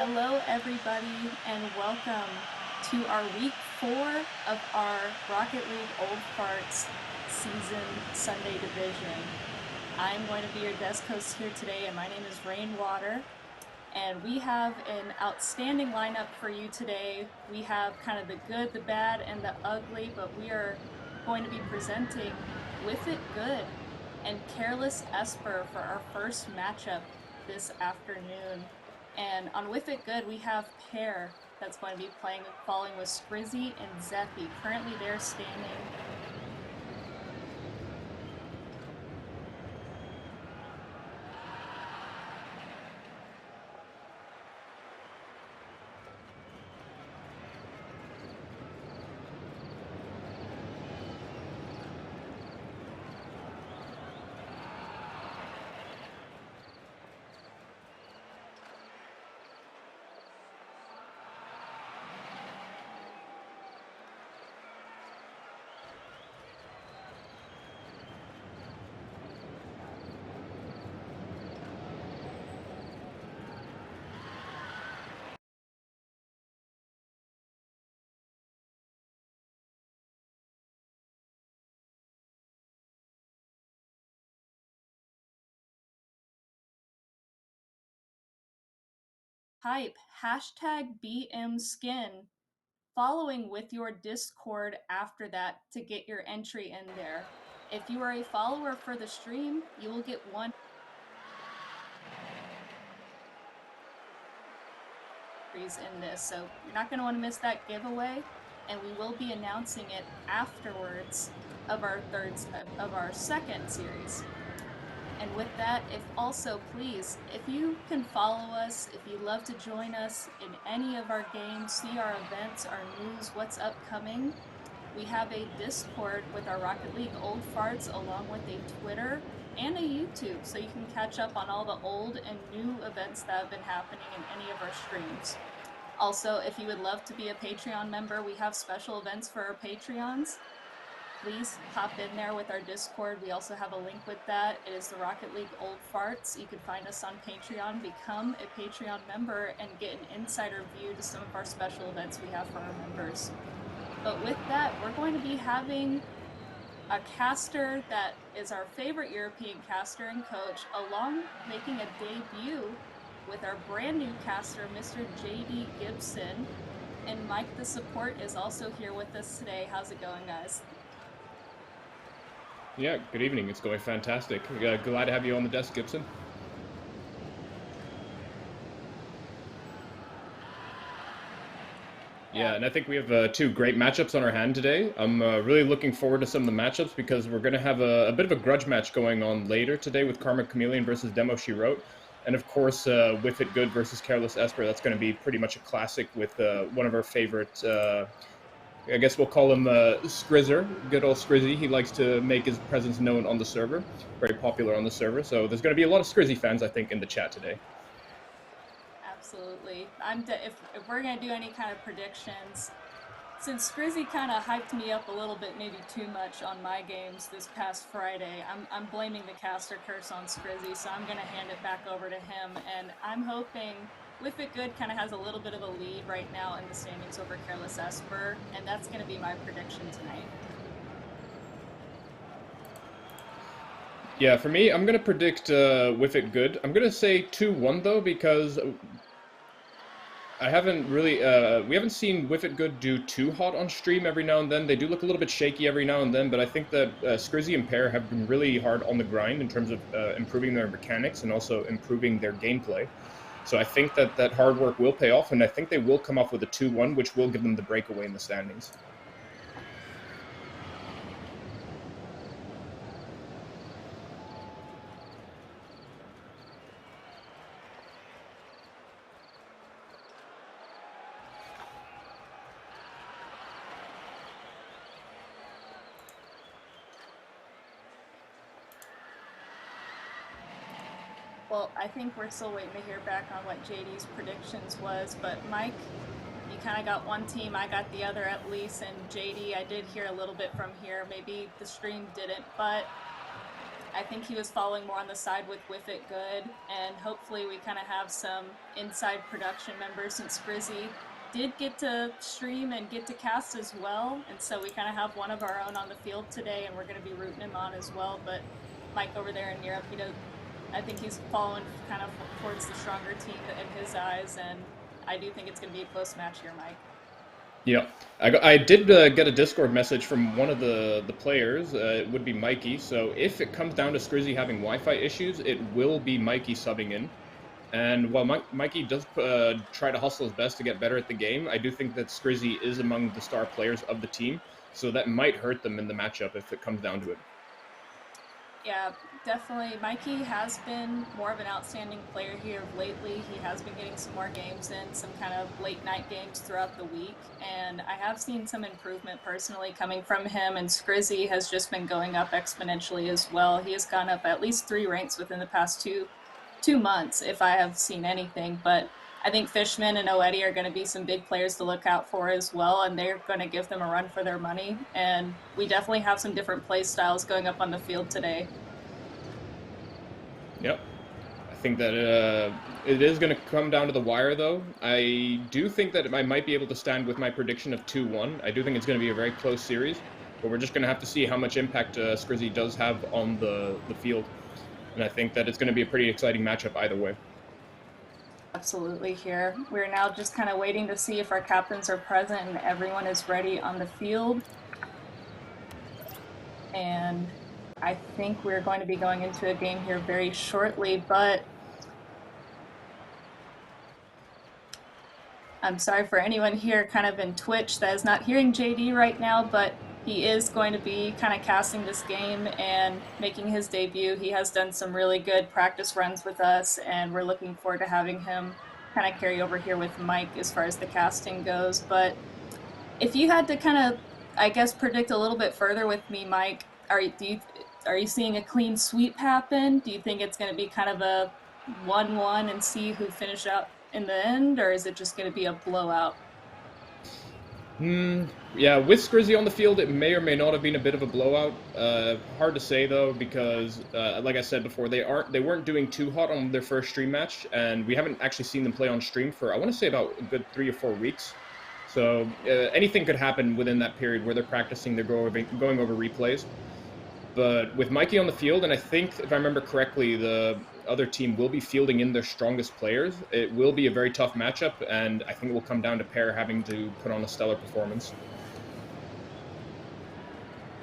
Hello, everybody, and welcome to our week 4 of our Rocket League Old Farts season Sunday division. I'm going to be your desk host here today, and my name is Rainwater. And we have an outstanding lineup for you today. We have kind of the good, the bad, and the ugly, but we are going to be presenting Whiff It Good and Careless Esper for our first matchup this afternoon. And on With It Good, we have Pear that's going to be playing, falling with Scrizzy and Zeffy. Currently, they're standing. Type hashtag BMSkin following with your Discord after that to get your entry in there. If you are a follower for the stream, you will get one in this, so you're not going to want to miss that giveaway, and we will be announcing it afterwards of our second series. And with that, please, if you can follow us, if you love to join us in any of our games, see our events, our news, what's upcoming, we have a Discord with our Rocket League Old Farts, along with a Twitter and a YouTube, so you can catch up on all the old and new events that have been happening in any of our streams. Also, if you would love to be a Patreon member, we have special events for our Patreons. Please hop in there with our Discord. We also have a link with that. It is the Rocket League Old Farts. You can find us on Patreon, become a Patreon member, and get an insider view to some of our special events we have for our members. But with that, we're going to be having a caster that is our favorite European caster and coach, along making a debut with our brand new caster, Mr. JD Gibson. And Mike the support is also here with us today. How's it going, guys? Yeah, good evening. It's going fantastic. Glad to have you on the desk, Gibson. Yeah, and I think we have two great matchups on our hand today. I'm really looking forward to some of the matchups because we're going to have a bit of a grudge match going on later today with Karma Kameleon versus Demo She Wrote. And of course, Whiff It Good versus Careless Esper. That's going to be pretty much a classic with one of our favorite, I guess we'll call him Scrizzer, good old Scrizzy. He likes to make his presence known on the server. Very popular on the server. So there's going to be a lot of Scrizzy fans, I think, in the chat today. Absolutely. If we're gonna do any kind of predictions, since Scrizzy kind of hyped me up a little bit, maybe too much on my games this past Friday, I'm blaming the caster curse on Scrizzy, so I'm gonna hand it back over to him, and I'm hoping Whiff It Good kind of has a little bit of a lead right now in the standings over Careless Esper, and that's gonna be my prediction tonight. Yeah, for me, I'm going to predict Whiff It Good. I'm going to say 2-1, though, because I haven't really, we haven't seen Whiff It Good do too hot on stream every now and then. They do look a little bit shaky every now and then, but I think that Scrizzy and Pear have been really hard on the grind in terms of improving their mechanics and also improving their gameplay. So I think that that hard work will pay off, and I think they will come off with a 2-1, which will give them the breakaway in the standings. Well, I think we're still waiting to hear back on what JD's predictions was, but Mike, you kind of got one team, I got the other at least, and JD, I did hear a little bit from here. Maybe the stream didn't, but I think he was following more on the side with Whiff It Good, and hopefully we kind of have some inside production members since Grizzy did get to stream and get to cast as well, and so we kind of have one of our own on the field today, and we're going to be rooting him on as well. But Mike over there in Europe, I think he's fallen kind of towards the stronger team in his eyes, and I do think it's going to be a close match here, Mike. Yeah, I did get a Discord message from one of the players. It would be Mikey. So if it comes down to Scrizzy having Wi-Fi issues, it will be Mikey subbing in. And while Mikey does try to hustle his best to get better at the game, I do think that Scrizzy is among the star players of the team. So that might hurt them in the matchup if it comes down to it. Yeah, definitely. Mikey has been more of an outstanding player here lately. He has been getting some more games in, some kind of late night games throughout the week, and I have seen some improvement personally coming from him, and Scrizzy has just been going up exponentially as well. He has gone up at least 3 ranks within the past two months, if I have seen anything, but I think Fishman and Oedi are going to be some big players to look out for as well, and they're going to give them a run for their money. And we definitely have some different play styles going up on the field today. Yep. I think that it is going to come down to the wire, though. I do think that I might be able to stand with my prediction of 2-1. I do think it's going to be a very close series, but we're just going to have to see how much impact Scrizzy does have on the field. And I think that it's going to be a pretty exciting matchup either way. Absolutely here. We're now just kind of waiting to see if our captains are present and everyone is ready on the field. And I think we're going to be going into a game here very shortly, but I'm sorry for anyone here kind of in Twitch that is not hearing JD right now, but he is going to be kind of casting this game and making his debut. He has done some really good practice runs with us, and we're looking forward to having him kind of carry over here with Mike as far as the casting goes. But if you had to kind of, I guess, predict a little bit further with me, Mike, are you seeing a clean sweep happen? Do you think it's going to be kind of a 1-1 and see who finished out in the end, or is it just going to be a blowout? Yeah, with Scrizzy on the field, it may or may not have been a bit of a blowout. Hard to say though, because like I said before, they weren't doing too hot on their first stream match, and we haven't actually seen them play on stream for I want to say about a good 3 or 4 weeks. So anything could happen within that period where they're practicing, they're going over replays. But with Mikey on the field, and I think if I remember correctly, the other team will be fielding in their strongest players. It will be a very tough matchup, and I think it will come down to Pear having to put on a stellar performance.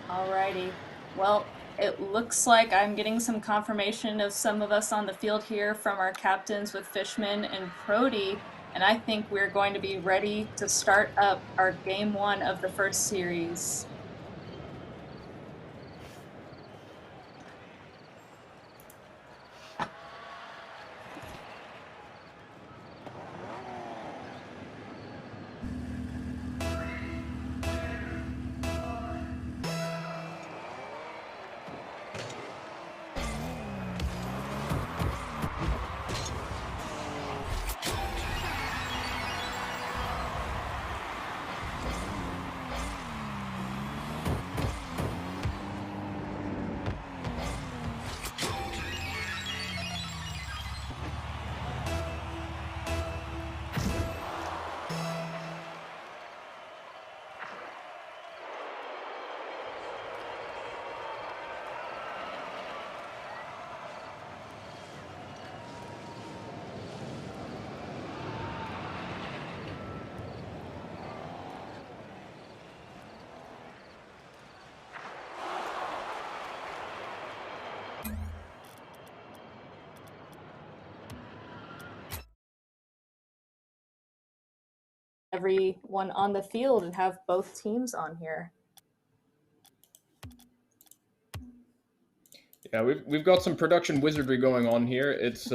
Alrighty. Well, it looks like I'm getting some confirmation of some of us on the field here from our captains with Fishman and Prody, and I think we're going to be ready to start up our game 1 of the first series. Everyone on the field and have both teams on here. Yeah, we've got some production wizardry going on here. It's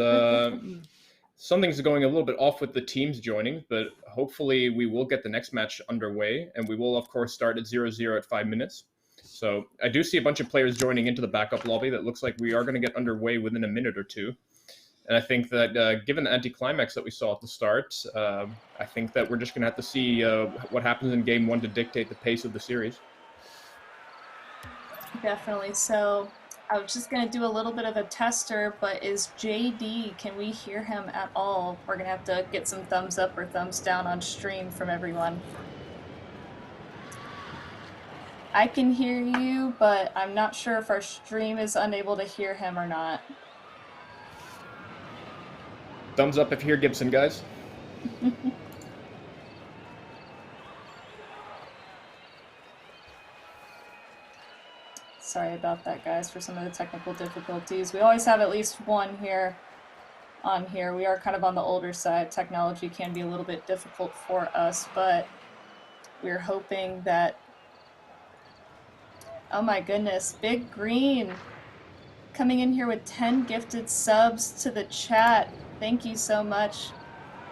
something's going a little bit off with the teams joining, but hopefully we will get the next match underway, and we will of course start at 0-0 at 5 minutes. So I do see a bunch of players joining into the backup lobby. That looks like we are going to get underway within a minute or two. And I think that given the anticlimax that we saw at the start, I think that we're just going to have to see what happens in game 1 to dictate the pace of the series. Definitely. So I was just gonna do a little bit of a tester, but is JD, can we hear him at all? We're gonna have to get some thumbs up or thumbs down on stream from everyone. I can hear you, but I'm not sure if our stream is unable to hear him or not. Thumbs up if you hear Gibson, guys. Sorry about that, guys, for some of the technical difficulties. We always have at least one here on here. We are kind of on the older side. Technology can be a little bit difficult for us, but we're hoping that... Oh my goodness, Big Green coming in here with 10 gifted subs to the chat. Thank you so much,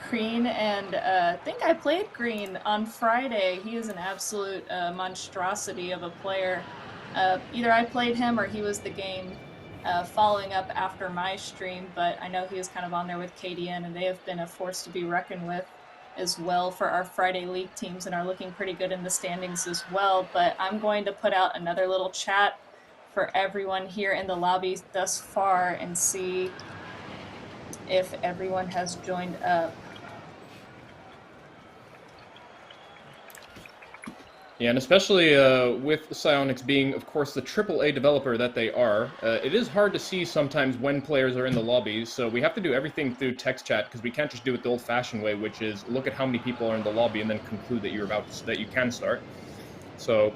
Green. And I think I played Green on Friday. He is an absolute monstrosity of a player. Either I played him or he was the game following up after my stream, but I know he was kind of on there with KDN, and they have been a force to be reckoned with as well for our Friday League teams and are looking pretty good in the standings as well. But I'm going to put out another little chat for everyone here in the lobby thus far and see if everyone has joined up. Yeah, and especially with Psyonix being, of course, the AAA developer that they are, it is hard to see sometimes when players are in the lobbies, so we have to do everything through text chat, because we can't just do it the old-fashioned way, which is look at how many people are in the lobby and then conclude that that you can start. So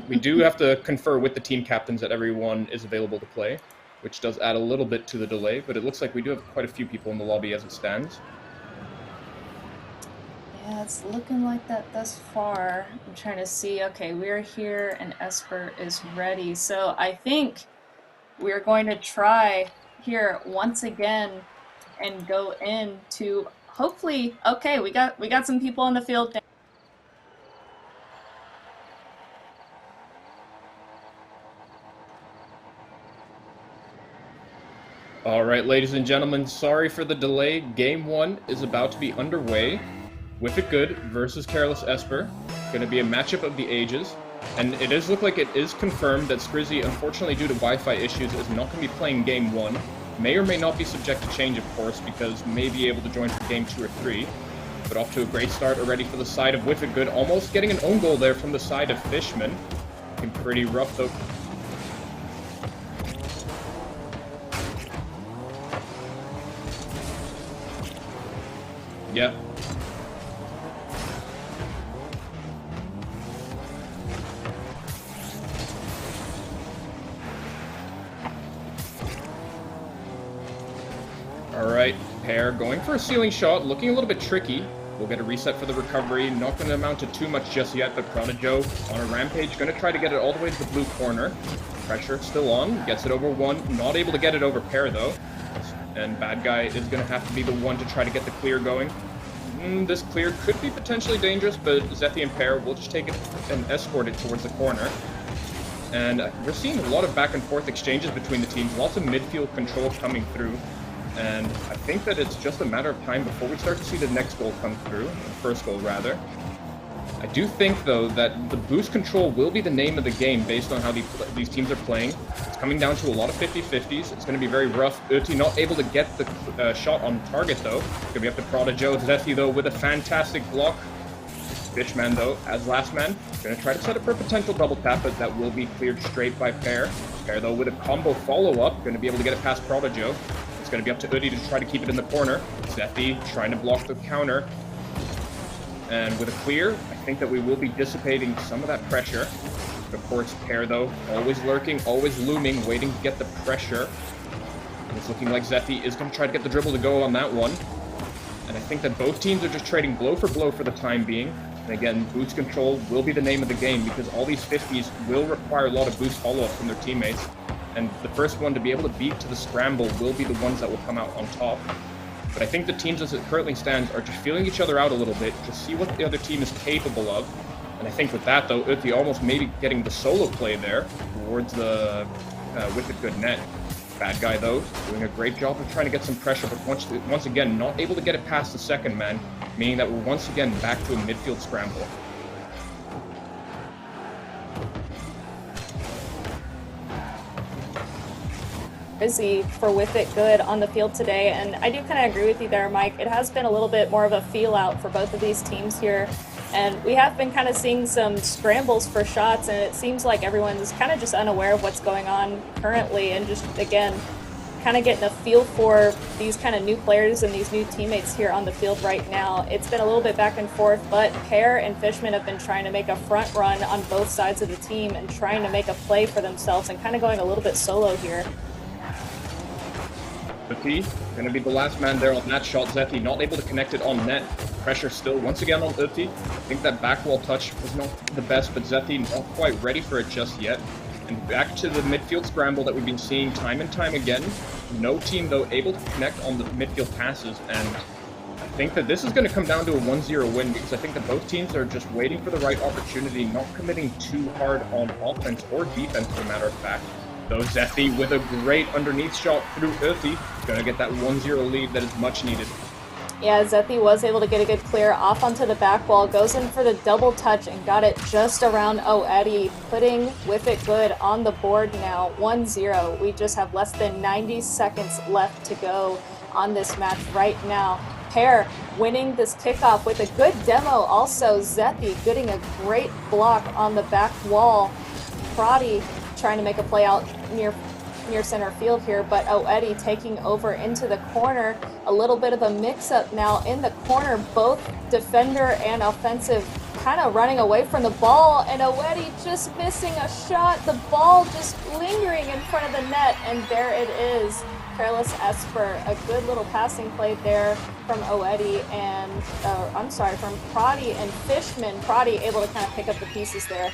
we do have to confer with the team captains that everyone is available to play, which does add a little bit to the delay, but it looks like we do have quite a few people in the lobby as it stands. Yeah, it's looking like that thus far. I'm trying to see. Okay, we're here and Esper is ready. So I think we're going to try here once again and go into hopefully. Okay, we got some people in the field now. Alright, ladies and gentlemen, sorry for the delay. Game 1 is about to be underway. Whiff It Good versus Careless Esper. Going to be a matchup of the ages. And it does look like it is confirmed that Skrizzy, unfortunately due to Wi-Fi issues, is not going to be playing Game 1. May or may not be subject to change, of course, because may be able to join for Game 2 or 3. But off to a great start already for the side of Whiff It Good. Almost getting an own goal there from the side of Fishman. Looking pretty rough, though. Yep. Alright, Pair going for a ceiling shot, looking a little bit tricky. We'll get a reset for the recovery, not going to amount to too much just yet, but Prodigo on a rampage, going to try to get it all the way to the blue corner. Pressure still on, gets it over one, not able to get it over Pair though. And Bad Guy is going to have to be the one to try to get the clear going. This clear could be potentially dangerous, but Zethy and Pair will just take it and escort it towards the corner. And we're seeing a lot of back and forth exchanges between the teams, lots of midfield control coming through. And I think that it's just a matter of time before we start to see the next goal come through, the first goal rather. I do think, though, that the boost control will be the name of the game based on how these teams are playing. It's coming down to a lot of 50-50s. It's going to be very rough. Uti not able to get the shot on target, though. It's going to be up to Prodigo. Zethy, though, with a fantastic block. Fishman, though, as last man. Going to try to set up for a potential double tap, but that will be cleared straight by Pair. Pair, though, with a combo follow-up. Going to be able to get it past Prodigo. It's going to be up to Uti to try to keep it in the corner. Zethy trying to block the counter. And with a clear, I think that we will be dissipating some of that pressure. But of course, Pair, though, always lurking, always looming, waiting to get the pressure. And it's looking like Zethy is going to try to get the dribble to go on that one. And I think that both teams are just trading blow for the time being. And again, boost control will be the name of the game because all these 50s will require a lot of boost follow-up from their teammates. And the first one to be able to beat to the scramble will be the ones that will come out on top. But I think the teams as it currently stands are just feeling each other out a little bit to see what the other team is capable of. And I think with that, though, Uti almost maybe getting the solo play there towards the Whiff It Good net. Bad Guy, though, doing a great job of trying to get some pressure, but once again, not able to get it past the second man, meaning that we're once again back to a midfield scramble. busy for With It Good on the field today, and I do kind of agree with you there, Mike. It has been a little bit more of a feel out for both of these teams here, and we have been kind of seeing some scrambles for shots, and it seems like everyone's kind of just unaware of what's going on currently, and just, again, kind of getting a feel for these kind of new players and these new teammates here on the field right now. It's been a little bit back and forth, but Pear and Fishman have been trying to make a front run on both sides of the team and trying to make a play for themselves and kind of going a little bit solo here. Uti going to be the last man there on that shot. Zeti not able to connect it on net. Pressure still once again on Uti. I think that back wall touch was not the best, but Zeti not quite ready for it just yet. And back to the midfield scramble that we've been seeing time and time again. No team, though, able to connect on the midfield passes. And I think that this is going to come down to a 1-0 win, because I think that both teams are just waiting for the right opportunity, not committing too hard on offense or defense, as a matter of fact. Though Zeti with a great underneath shot through Uti, going to get that 1-0 lead that is much needed. Yeah, Zeti was able to get a good clear off onto the back wall, goes in for the double touch and got it just around Eddie, putting Whiff It Good on the board now, 1-0. We just have less than 90 seconds left to go on this match right now. Pear winning this kickoff with a good demo. Also, Zeti getting a great block on the back wall. Prodi trying to make a play out near center field here, but Eddie taking over into the corner. A little bit of a mix-up now in the corner, both defender and offensive kind of running away from the ball, and Eddie just missing a shot. The ball just lingering in front of the net, and there it is. Careless Esper, a good little passing play there from Eddie and, from Prodi and Fishman. Prodi able to kind of pick up the pieces there.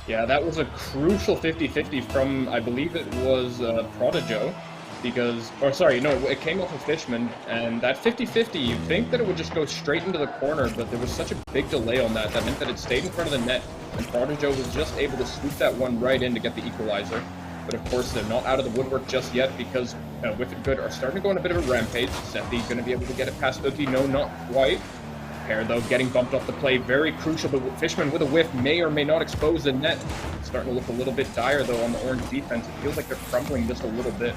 Yeah, that was a crucial 50-50 from, I believe it was Prodigo, because, or sorry, no, it came off of Fishman, and that 50-50, you'd think that it would just go straight into the corner, but there was such a big delay on that. That meant that it stayed in front of the net, and Prodigo was just able to swoop that one right in to get the equalizer. But of course, they're not out of the woodwork just yet, because With It Good are starting to go on a bit of a rampage. Zeti going to be able to get it past Uti, no, not quite. Pear, though, getting bumped off the play, very crucial, but Fishman with a whiff may or may not expose the net. It's starting to look a little bit dire, though, on the Orange defense. It feels like they're crumbling just a little bit.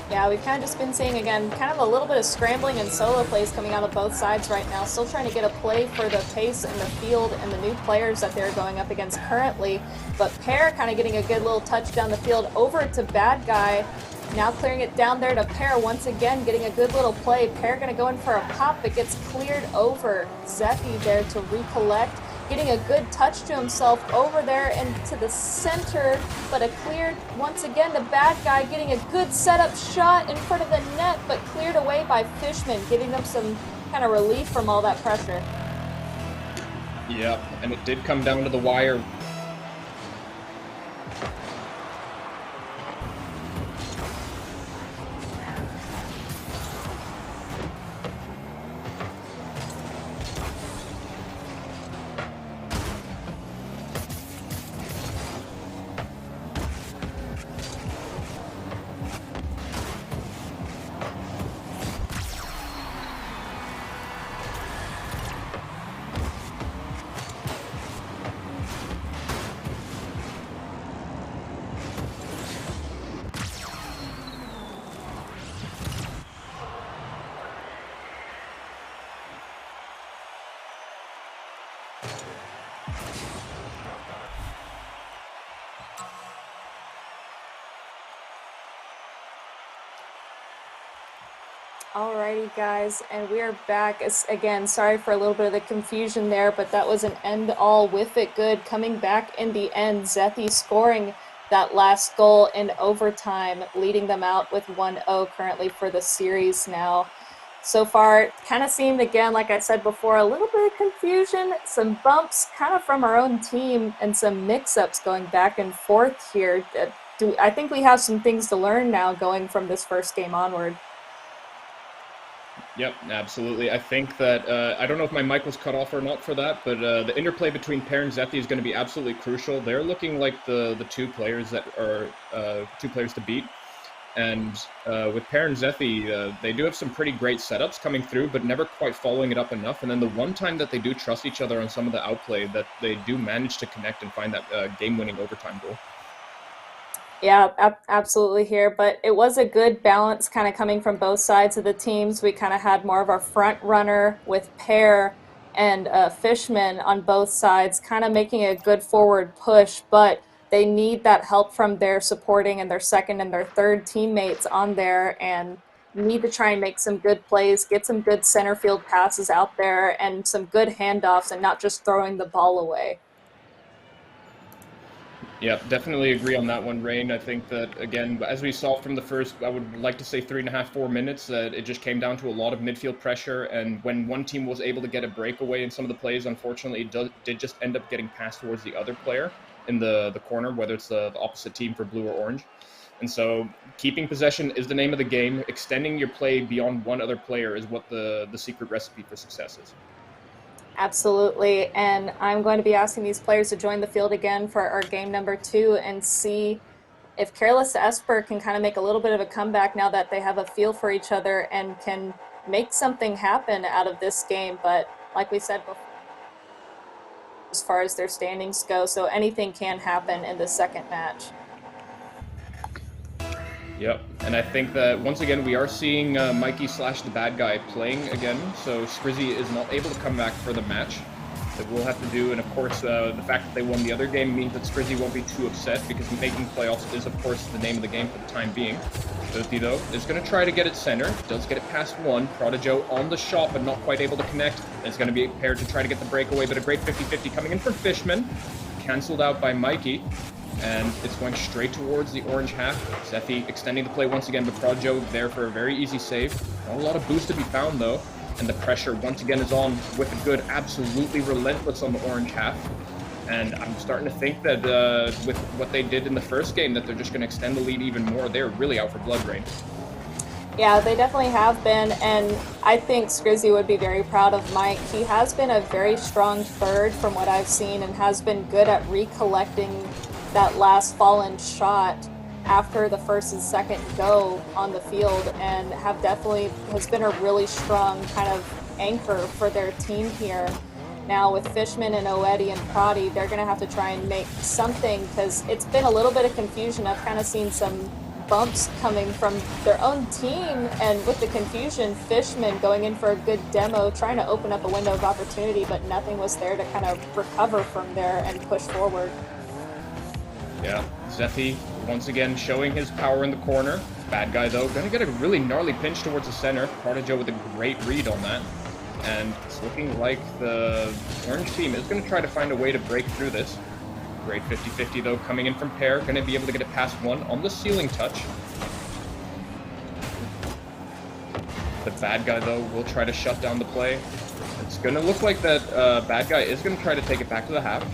Yeah, we've kind of just been seeing, again, kind of a little bit of scrambling and solo plays coming out of both sides right now. Still trying to get a play for the pace and the field and the new players that they're going up against currently. But Pear kind of getting a good little touch down the field over to Bad Guy. Now clearing it down there to Pear, once again getting a good little play. Pear going to go in for a pop, but gets cleared over. Zeti there to recollect, getting a good touch to himself over there and to the center, but a cleared once again to Bad Guy, getting a good setup shot in front of the net, but cleared away by Fishman, giving them some kind of relief from all that pressure. Yeah, and it did come down to the wire. Alrighty, guys, and we are back. Again, sorry for a little bit of the confusion there, but that was an end-all Whiff It Good coming back in the end. Zeti scoring that last goal in overtime, leading them out with 1-0 currently for the series now. So far, it kind of seemed, again, like I said before, a little bit of confusion, some bumps kind of from our own team, and some mix-ups going back and forth here. I think we have some things to learn now going from this first game onward. Yep, absolutely. I think that, I don't know if my mic was cut off or not for that, but the interplay between Pear and Zeti is going to be absolutely crucial. They're looking like the two players that are two players to beat. And with Pear and Zeti, they do have some pretty great setups coming through, but never quite following it up enough. And then the one time that they do trust each other on some of the outplay, that they do manage to connect and find that game-winning overtime goal. Yeah, absolutely here, but it was a good balance kind of coming from both sides of the teams. We kind of had more of our front runner with Pear and Fishman on both sides, kind of making a good forward push, but they need that help from their supporting and their second and their third teammates on there and need to try and make some good plays, get some good center field passes out there and some good handoffs and not just throwing the ball away. Yeah, definitely agree on that one, Rain. I think that, again, as we saw from the first, I would like to say 3.5, 4 minutes, that it just came down to a lot of midfield pressure. And when one team was able to get a breakaway in some of the plays, unfortunately, did just end up getting passed towards the other player in the corner, whether it's the opposite team for blue or orange. And so keeping possession is the name of the game. Extending your play beyond one other player is what the secret recipe for success is. Absolutely. And I'm going to be asking these players to join the field again for our game number 2 and see if Careless Esper can kind of make a little bit of a comeback now that they have a feel for each other and can make something happen out of this game. But like we said before, as far as their standings go, so anything can happen in the second match. Yep, and I think that once again we are seeing Mikey slash the bad guy playing again, so Skrizzy is not able to come back for the match. That we'll have to do, and of course the fact that they won the other game means that Skrizzy won't be too upset because making playoffs is of course the name of the game for the time being. Skrizzy though is going to try to get it center, does get it past one, Prodigo on the shot but not quite able to connect, and it's going to be paired to try to get the breakaway, but a great 50-50 coming in for Fishman, cancelled out by Mikey. And it's going straight towards the orange half. Zethi extending the play once again, but Prodigo there for a very easy save. Not a lot of boost to be found though, and the pressure once again is on with a good, absolutely relentless on the orange half. And I'm starting to think that with what they did in the first game, that they're just going to extend the lead even more. They're really out for blood, Rain. Yeah, they definitely have been, and I think Skrizzy would be very proud of Mike. He has been a very strong third from what I've seen and has been good at recollecting that last fallen shot after the first and second go on the field and has been a really strong kind of anchor for their team here. Now with Fishman and Oedi and Prodi, they're going to have to try and make something because it's been a little bit of confusion. I've kind of seen some bumps coming from their own team, and with the confusion, Fishman going in for a good demo, trying to open up a window of opportunity, but nothing was there to kind of recover from there and push forward. Yeah, Zethi once again showing his power in the corner. Bad guy though, gonna get a really gnarly pinch towards the center. Prodigo with a great read on that. And it's looking like the orange team is gonna try to find a way to break through this. Great 50-50 though coming in from Pear, gonna be able to get it past one on the ceiling touch. The bad guy though will try to shut down the play. It's gonna look like that bad guy is gonna try to take it back to the half.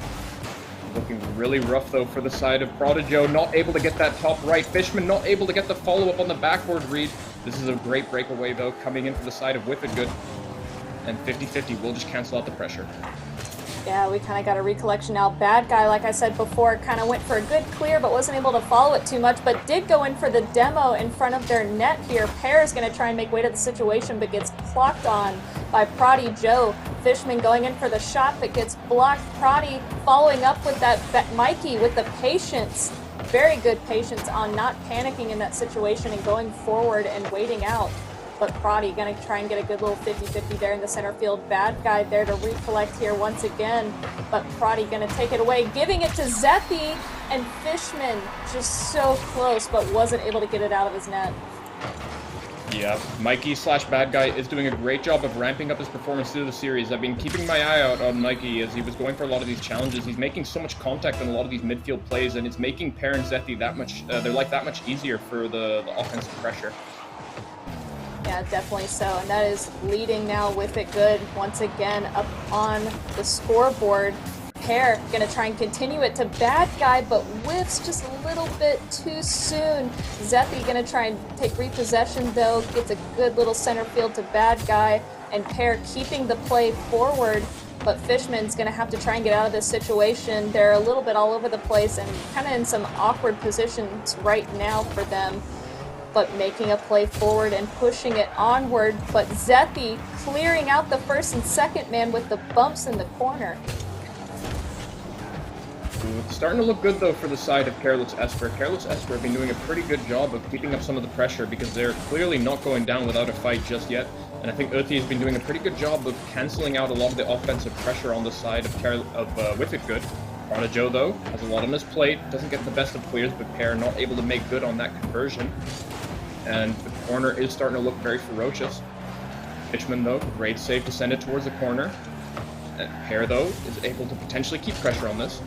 Looking really rough, though, for the side of Prodigo. Not able to get that top right. Fishman not able to get the follow-up on the backboard read. This is a great breakaway, though, coming in for the side of Whiff it good. And 50-50 will just cancel out the pressure. Yeah, we kind of got a recollection now. Bad guy, like I said before, kind of went for a good clear, but wasn't able to follow it too much, but did go in for the demo in front of their net here. Pear is going to try and make way to the situation, but gets clocked on by Prodigo. Fishman going in for the shot, but gets blocked. Prodi following up with that Mikey with the patience. Very good patience on not panicking in that situation and going forward and waiting out. But Prodi going to try and get a good little 50-50 there in the center field. Bad guy there to recollect here once again. But Prodi going to take it away, giving it to Zethi, and Fishman just so close, but wasn't able to get it out of his net. Yeah, Mikey slash bad guy is doing a great job of ramping up his performance through the series. I've been keeping my eye out on Mikey as he was going for a lot of these challenges. He's making so much contact on a lot of these midfield plays, and it's making Pear and Zethi that much, their life that much easier for the offensive pressure. Yeah, definitely so. And that is leading now with it good once again up on the scoreboard. Pear going to try and continue it to bad guy, but whiffs just a little bit too soon. Zethi going to try and take repossession though, gets a good little center field to bad guy, and Pear keeping the play forward. But Fishman's going to have to try and get out of this situation. They're a little bit all over the place and kind of in some awkward positions right now for them, but making a play forward and pushing it onward. But Zethi clearing out the first and second man with the bumps in the corner. Ooh, it's starting to look good, though, for the side of Careless Esper. Careless Esper have been doing a pretty good job of keeping up some of the pressure because they're clearly not going down without a fight just yet. And I think Uthi has been doing a pretty good job of cancelling out a lot of the offensive pressure on the side of Whiff It Good. Prana Joe, though, has a lot on his plate, doesn't get the best of clears, but Pear not able to make good on that conversion. And the corner is starting to look very ferocious. Fishman, though, great save to send it towards the corner. And Pear, though, is able to potentially keep pressure on this.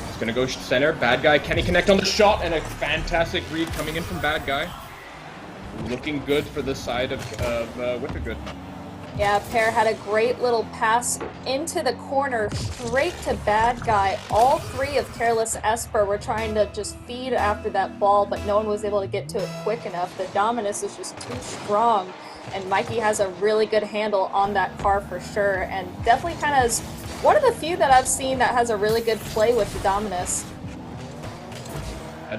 He's going to go center. Bad Guy, can he connect on the shot? And a fantastic read coming in from Bad Guy. Looking good for the side of Whiff It Good. Yeah, Pear had a great little pass into the corner, straight to Bad Guy. All three of Careless Esper were trying to just feed after that ball, but no one was able to get to it quick enough. The Dominus is just too strong, and Mikey has a really good handle on that car for sure, and definitely kind of is one of the few that I've seen that has a really good play with the Dominus.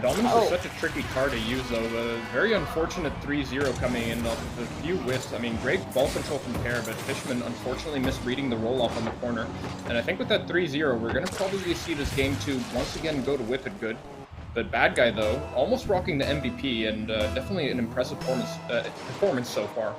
Dominus is such a tricky car to use, though. Very unfortunate 3-0 coming in off of a few whiffs. I mean, great ball control from Pear, but Fishman unfortunately misreading the roll-off on the corner. And I think with that 3-0, we're going to probably see this game 2 once again go to Whiff It Good. But Bad Guy, though, almost rocking the MVP, and definitely an impressive performance so far.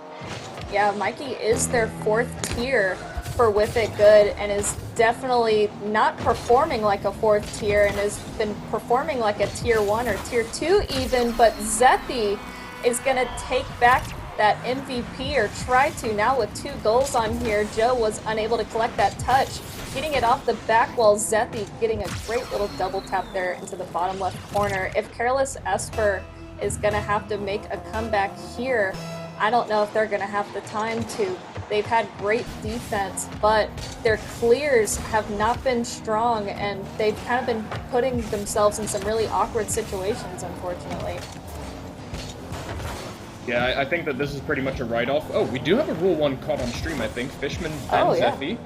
Yeah, Mikey is their 4th tier for Whiff It Good, and is definitely not performing like a 4th tier, and has been performing like a tier 1 or tier 2 even, but Zethi is going to take back that MVP, or try to now with 2 goals on here. Joe was unable to collect that touch, getting it off the back wall. Zethi getting a great little double tap there into the bottom left corner. If Careless Esper is going to have to make a comeback here, I don't know if they're going to have the time to. They've had great defense, but their clears have not been strong, and they've kind of been putting themselves in some really awkward situations, unfortunately. Yeah, I think that this is pretty much a write-off. Oh, we do have a Rule 1 caught on stream, I think. Fishman and Zethi.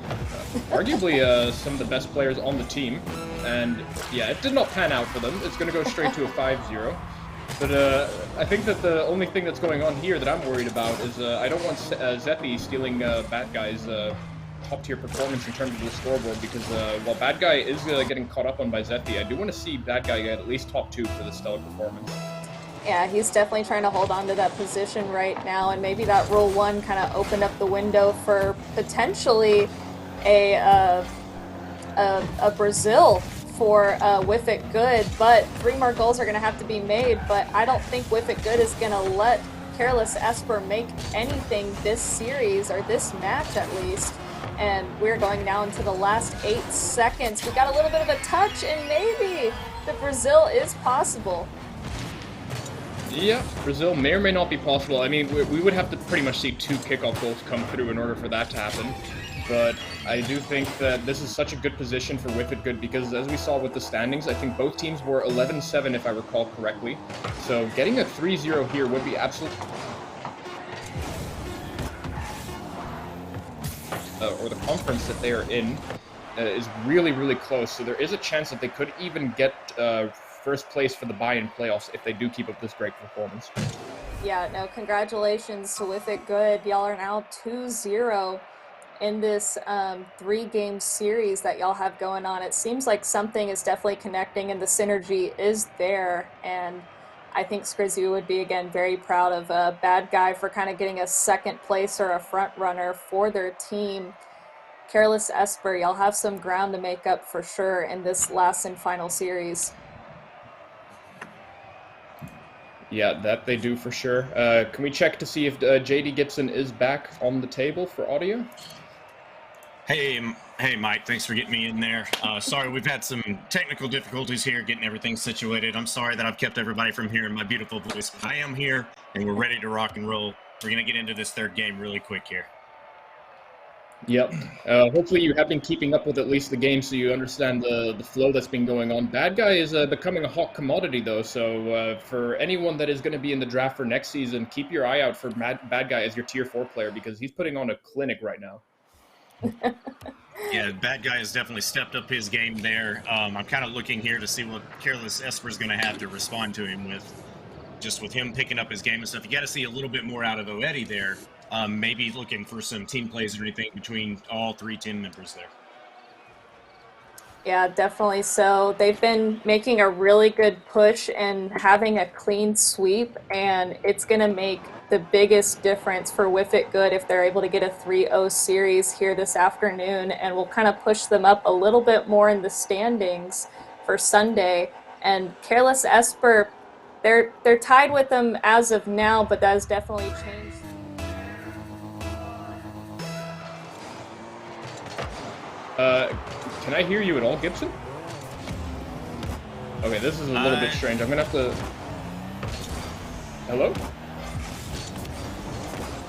Arguably some of the best players on the team. And yeah, it did not pan out for them. It's going to go straight to a 5-0. But I think that the only thing that's going on here that I'm worried about is I don't want Zethi stealing Bad Guy's top-tier performance in terms of the scoreboard, because while Bad Guy is getting caught up on by Zethi, I do want to see Bad Guy get at least top 2 for the stellar performance. Yeah, he's definitely trying to hold on to that position right now, and maybe that Rule 1 kind of opened up the window for potentially a Brazil for Whiff It Good, but 3 more goals are going to have to be made, but I don't think Whiff It Good is going to let Careless Esper make anything this series, or this match at least. And we're going now into the last 8 seconds. We got a little bit of a touch, and maybe the Brazil is possible. Yeah, Brazil may or may not be possible. I mean, we would have to pretty much see 2 kickoff goals come through in order for that to happen. But I do think that this is such a good position for Whiff It Good, because as we saw with the standings, I think both teams were 11-7 if I recall correctly. So getting a 3-0 here would be absolutely... or the conference that they are in is really, really close. So there is a chance that they could even get first place for the buy-in playoffs if they do keep up this great performance. Yeah, no, congratulations to Whiff It Good. Y'all are now 2-0 in this 3-game series that y'all have going on. It seems like something is definitely connecting, and the synergy is there, and I think Skrizzy would be, again, very proud of Bad Guy for kind of getting a 2nd place or a front runner for their team. Careless Esper, y'all have some ground to make up for sure in this last and final series. Yeah, that they do for sure. Can we check to see if JD Gibson is back on the table for audio? Hey, Mike. Thanks for getting me in there. Sorry, we've had some technical difficulties here getting everything situated. I'm sorry that I've kept everybody from hearing my beautiful voice, but I am here, and we're ready to rock and roll. We're going to get into this 3rd game really quick here. Yep. Hopefully you have been keeping up with at least the game, so you understand the flow that's been going on. Bad Guy is becoming a hot commodity, though, so for anyone that is going to be in the draft for next season, keep your eye out for Bad Guy as your Tier 4 player, because he's putting on a clinic right now. Yeah, Bad Guy has definitely stepped up his game there. I'm kind of looking here to see what Careless Esper is going to have to respond to him with. Just with him picking up his game and stuff, you got to see a little bit more out of Oedi there. Maybe looking for some team plays or anything between all 3 team members there. Yeah, definitely so. They've been making a really good push and having a clean sweep, and it's going to make the biggest difference for Whiff It Good if they're able to get a 3-0 series here this afternoon, and we'll kind of push them up a little bit more in the standings for Sunday. And Careless Esper, they're tied with them as of now, but that has definitely changed. Can I hear you at all, Gibson? Okay, this is a little bit strange. I'm gonna have to... Hello?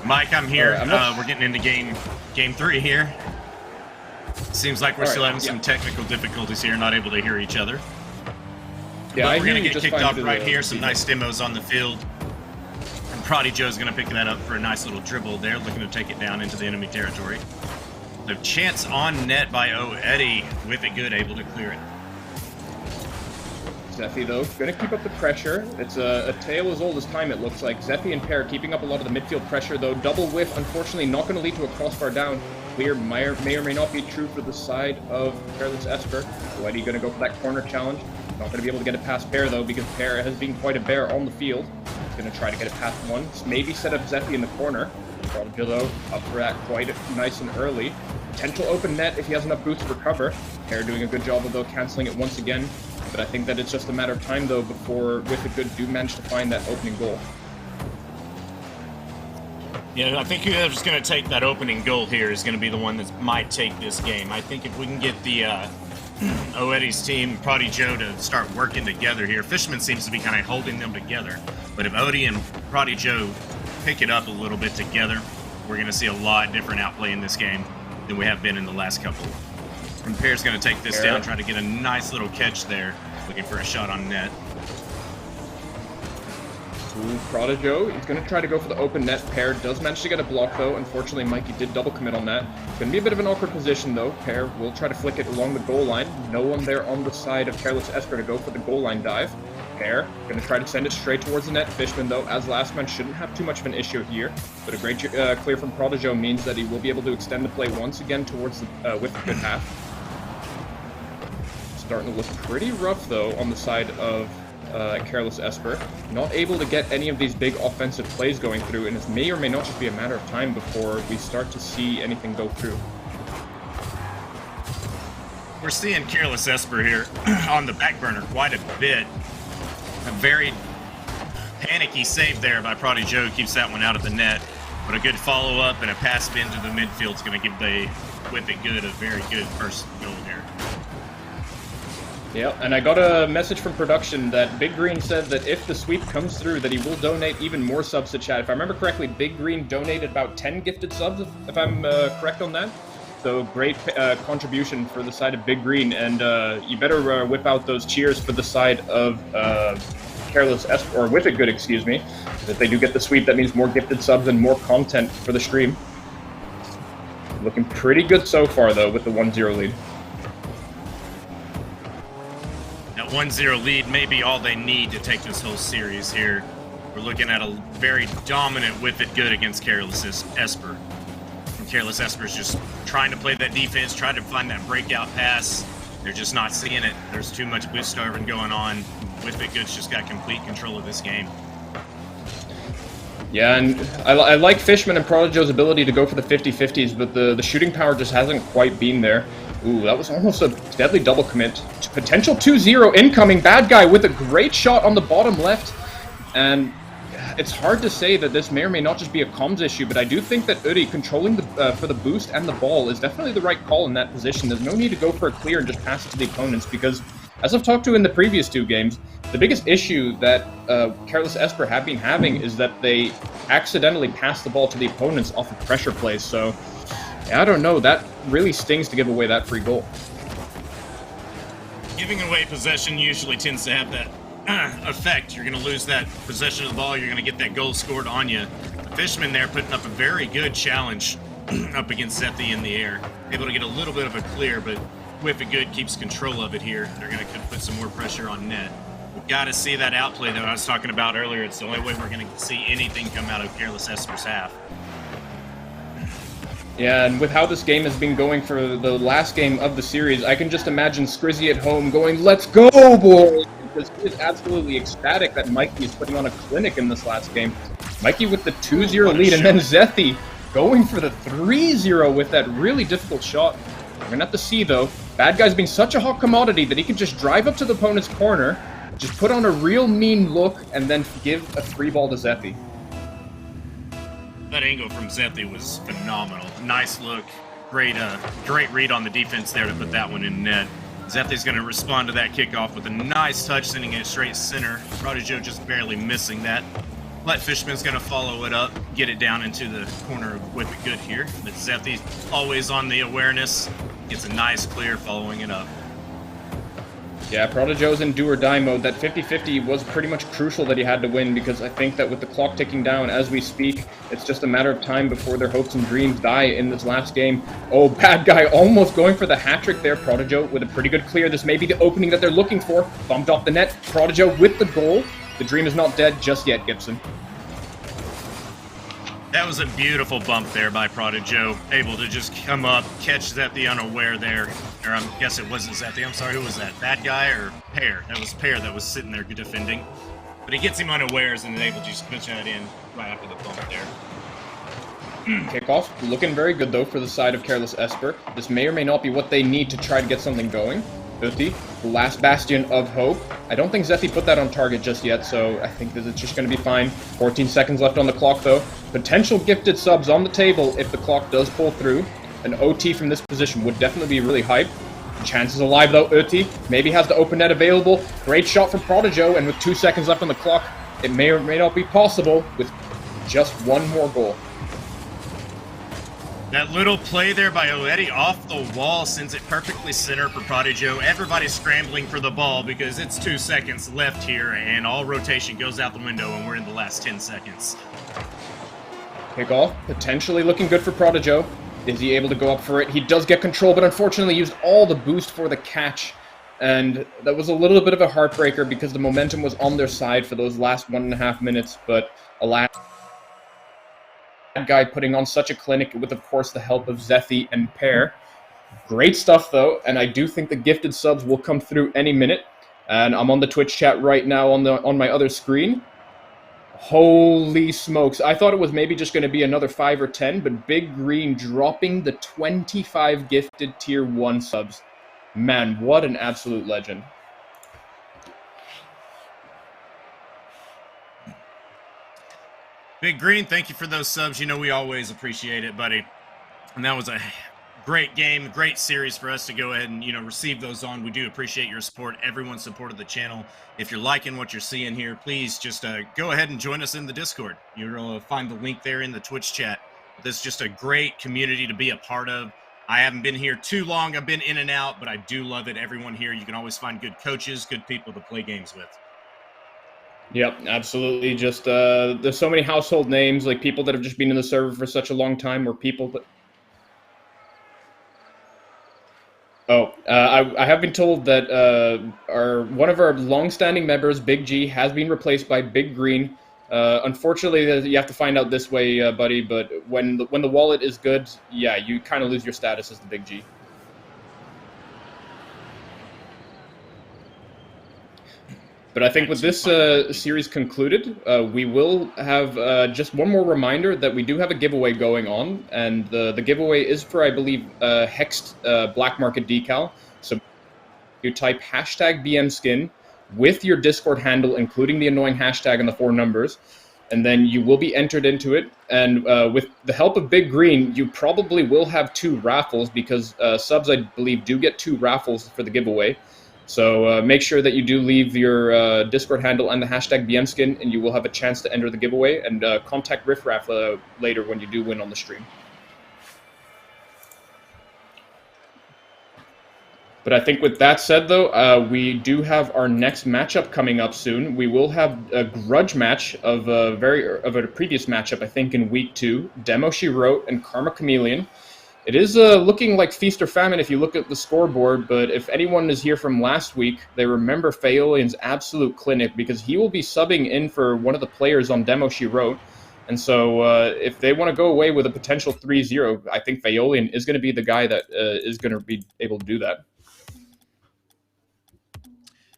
Mike, I'm here. Right, we're getting into game 3 here. Seems like we're still having some technical difficulties here, not able to hear each other. Yeah, but we're going to get kicked off right here. Some nice demos on the field. And Prodigy Joe's going to pick that up for a nice little dribble there, looking to take it down into the enemy territory. The chance on net by Eddie, Whiff It Good, able to clear it. Zephy, though, going to keep up the pressure. It's a tale as old as time, it looks like. Zephy and Pear keeping up a lot of the midfield pressure, though. Double whiff, unfortunately, not going to lead to a crossbar down. Clear may or may not be true for the side of Careless Esper. Eddie going to go for that corner challenge. Not going to be able to get it past Pear, though, because Pear has been quite a bear on the field. He's going to try to get it past one. Maybe set up Zephy in the corner. Prodigy, though, up for that quite nice and early. Potential open net if he has enough boots for cover. Pear doing a good job of, though, canceling it once again. But I think that it's just a matter of time, though, before Whiff It Good do manage to find that opening goal. Yeah, I think whoever's going to take that opening goal here is going to be the one that might take this game. I think if we can get the Eddie's team, Prodigy Joe, to start working together here. Fishman seems to be kind of holding them together. But if Odie and Prodigy Joe pick it up a little bit together, we're going to see a lot different outplay in this game than we have been in the last couple. And Pear's going to take this down, trying to get a nice little catch there, looking for a shot on net. Prodigy Joe, he's going to try to go for the open net. Pear does manage to get a block, though. Unfortunately, Mikey did double commit on that. It's going to be a bit of an awkward position, though. Pear will try to flick it along the goal line. No one there on the side of Careless Esper to go for the goal line dive. Pear going to try to send it straight towards the net. Fishman, though, as last man, shouldn't have too much of an issue here. But a great clear from Prodigy Joe means that he will be able to extend the play once again towards the with a good half. Starting to look pretty rough, though, on the side of Careless Esper. Not able to get any of these big offensive plays going through, and it may or may not just be a matter of time before we start to see anything go through. We're seeing Careless Esper here on the back burner quite a bit. A very panicky save there by Prodigy Joe, keeps that one out of the net. But a good follow-up and a pass into the midfield is going to give the Whiff It Good a very good first goal here. Yeah, and I got a message from production that Big Green said that if the sweep comes through, that he will donate even more subs to chat. If I remember correctly, Big Green donated about 10 gifted subs, if I'm correct on that. So great contribution for the side of Big Green, and you better whip out those cheers for the side of Careless Esper, or Whiff It Good, excuse me. If they do get the sweep, that means more gifted subs and more content for the stream. Looking pretty good so far, though, with the 1-0 lead. That 1-0 lead may be all they need to take this whole series here. We're looking at a very dominant Whiff It Good against Careless Esper. And Careless Esper's just trying to play that defense, trying to find that breakout pass. They're just not seeing it. There's too much boost starving going on. Whiff It Good's just got complete control of this game. Yeah, and I like Fishman and Prodigy Joe's ability to go for the 50-50s, but the shooting power just hasn't quite been there. Ooh, that was almost a deadly double commit. Potential 2-0 incoming. Bad guy with a great shot on the bottom left. And it's hard to say that this may or may not just be a comms issue, but I do think that Uri controlling for the boost and the ball is definitely the right call in that position. There's no need to go for a clear and just pass it to the opponents, because as I've talked to in the previous two games, the biggest issue that Careless Esper have been having is that they accidentally pass the ball to the opponents off of pressure plays. So yeah, I don't know. That really stings to give away that free goal. Giving away possession usually tends to have that effect. You're going to lose that possession of the ball. You're going to get that goal scored on you. The Fishman there putting up a very good challenge up against Zephy in the air. Able to get a little bit of a clear, but Whiff It Good keeps control of it here. They're going to put some more pressure on net. We've got to see that outplay that I was talking about earlier. It's the only way we're going to see anything come out of Careless Esper's half. Yeah, and with how this game has been going for the last game of the series, I can just imagine Scrizzy at home going, "Let's go, boys!" Because he is absolutely ecstatic that Mikey is putting on a clinic in this last game. Mikey with the 2-0 lead, and then Zethy going for the 3-0 with that really difficult shot. We're gonna have to see, though. Bad Guy's being such a hot commodity that he can just drive up to the opponent's corner, just put on a real mean look, and then give a free ball to Zethy. That angle from Zethy was phenomenal. Nice look. Great read on the defense there to put that one in net. Zethy's going to respond to that kickoff with a nice touch, sending it straight center. Prodijo just barely missing that. Fishman's going to follow it up, get it down into the corner of Whip It Good here. But Zethy always on the awareness. Gets a nice clear following it up. Yeah, Prodijo's in do-or-die mode. That 50-50 was pretty much crucial that he had to win, because I think that with the clock ticking down as we speak, it's just a matter of time before their hopes and dreams die in this last game. Oh, Bad Guy almost going for the hat-trick there. Prodijo with a pretty good clear. This may be the opening that they're looking for. Bumped off the net. Prodijo with the goal. The dream is not dead just yet, Gibson. That was a beautiful bump there by Prodijo. Able to just come up, catch Zethy unaware there. Or I guess it wasn't Zethy. I'm sorry, who was that? Bad Guy or Pear? That was Pear that was sitting there defending. But he gets him unawares and is able to just pitch that in right after the bump there. Kickoff looking very good, though, for the side of Careless Esper. This may or may not be what they need to try to get something going. Uti, the last bastion of hope. I don't think Zethy put that on target just yet, so I think that it's just going to be fine. 14 seconds left on the clock, though. Potential gifted subs on the table if the clock does pull through. An OT from this position would definitely be really hype. Chances alive, though. Uti maybe has the open net available. Great shot from Prodijo, and with 2 seconds left on the clock, it may or may not be possible with just one more goal. That little play there by Oedi off the wall sends it perfectly center for Prodijo. Everybody's scrambling for the ball because it's 2 seconds left here, and all rotation goes out the window, and we're in the last 10 seconds. Kickoff, potentially looking good for Prodijo. Is he able to go up for it? He does get control, but unfortunately used all the boost for the catch. And that was a little bit of a heartbreaker because the momentum was on their side for those last 1.5 minutes, but alas, Guy putting on such a clinic with, of course, the help of Zethy and Pear. Great stuff, though, and I do think the gifted subs will come through any minute. And I'm on the Twitch chat right now on my other screen. Holy smokes. I thought it was maybe just going to be another 5 or 10, but Big Green dropping the 25 gifted Tier 1 subs. Man, what an absolute legend. Big Green, thank you for those subs. You know we always appreciate it, buddy. And that was a great game, great series for us to go ahead and, receive those on. We do appreciate your support. Everyone supported the channel. If you're liking what you're seeing here, please just go ahead and join us in the Discord. You'll find the link there in the Twitch chat. This is just a great community to be a part of. I haven't been here too long. I've been in and out, but I do love it. Everyone here, you can always find good coaches, good people to play games with. Yep, absolutely. Just there's so many household names, like people that have just been in the server for such a long time, or people that... I have been told that one of our long-standing members, Big G, has been replaced by Big Green. Unfortunately, you have to find out this way, buddy. But when the wallet is good, yeah, you kind of lose your status as the Big G. But I think with this series concluded, we will have just one more reminder that we do have a giveaway going on, and the giveaway is for, I believe, hexed black market decal. So you type #BMSkin with your Discord handle, including the annoying hashtag and the 4 numbers, and then you will be entered into it. And with the help of Big Green, you probably will have 2 raffles, because subs, I believe, do get 2 raffles for the giveaway. So make sure that you do leave your Discord handle and the #BMSkin, and you will have a chance to enter the giveaway, and contact Riff Raff later when you do win on the stream. But I think with that said, though, we do have our next matchup coming up soon. We will have a grudge match of a previous matchup, I think, in week 2. Demo She Wrote and Karma Kameleon. It is looking like feast or famine if you look at the scoreboard, but if anyone is here from last week, they remember Faolian's absolute clinic, because he will be subbing in for one of the players on Demo She Wrote. And so if they want to go away with a potential 3-0, I think Vaolian is going to be the guy that is going to be able to do that.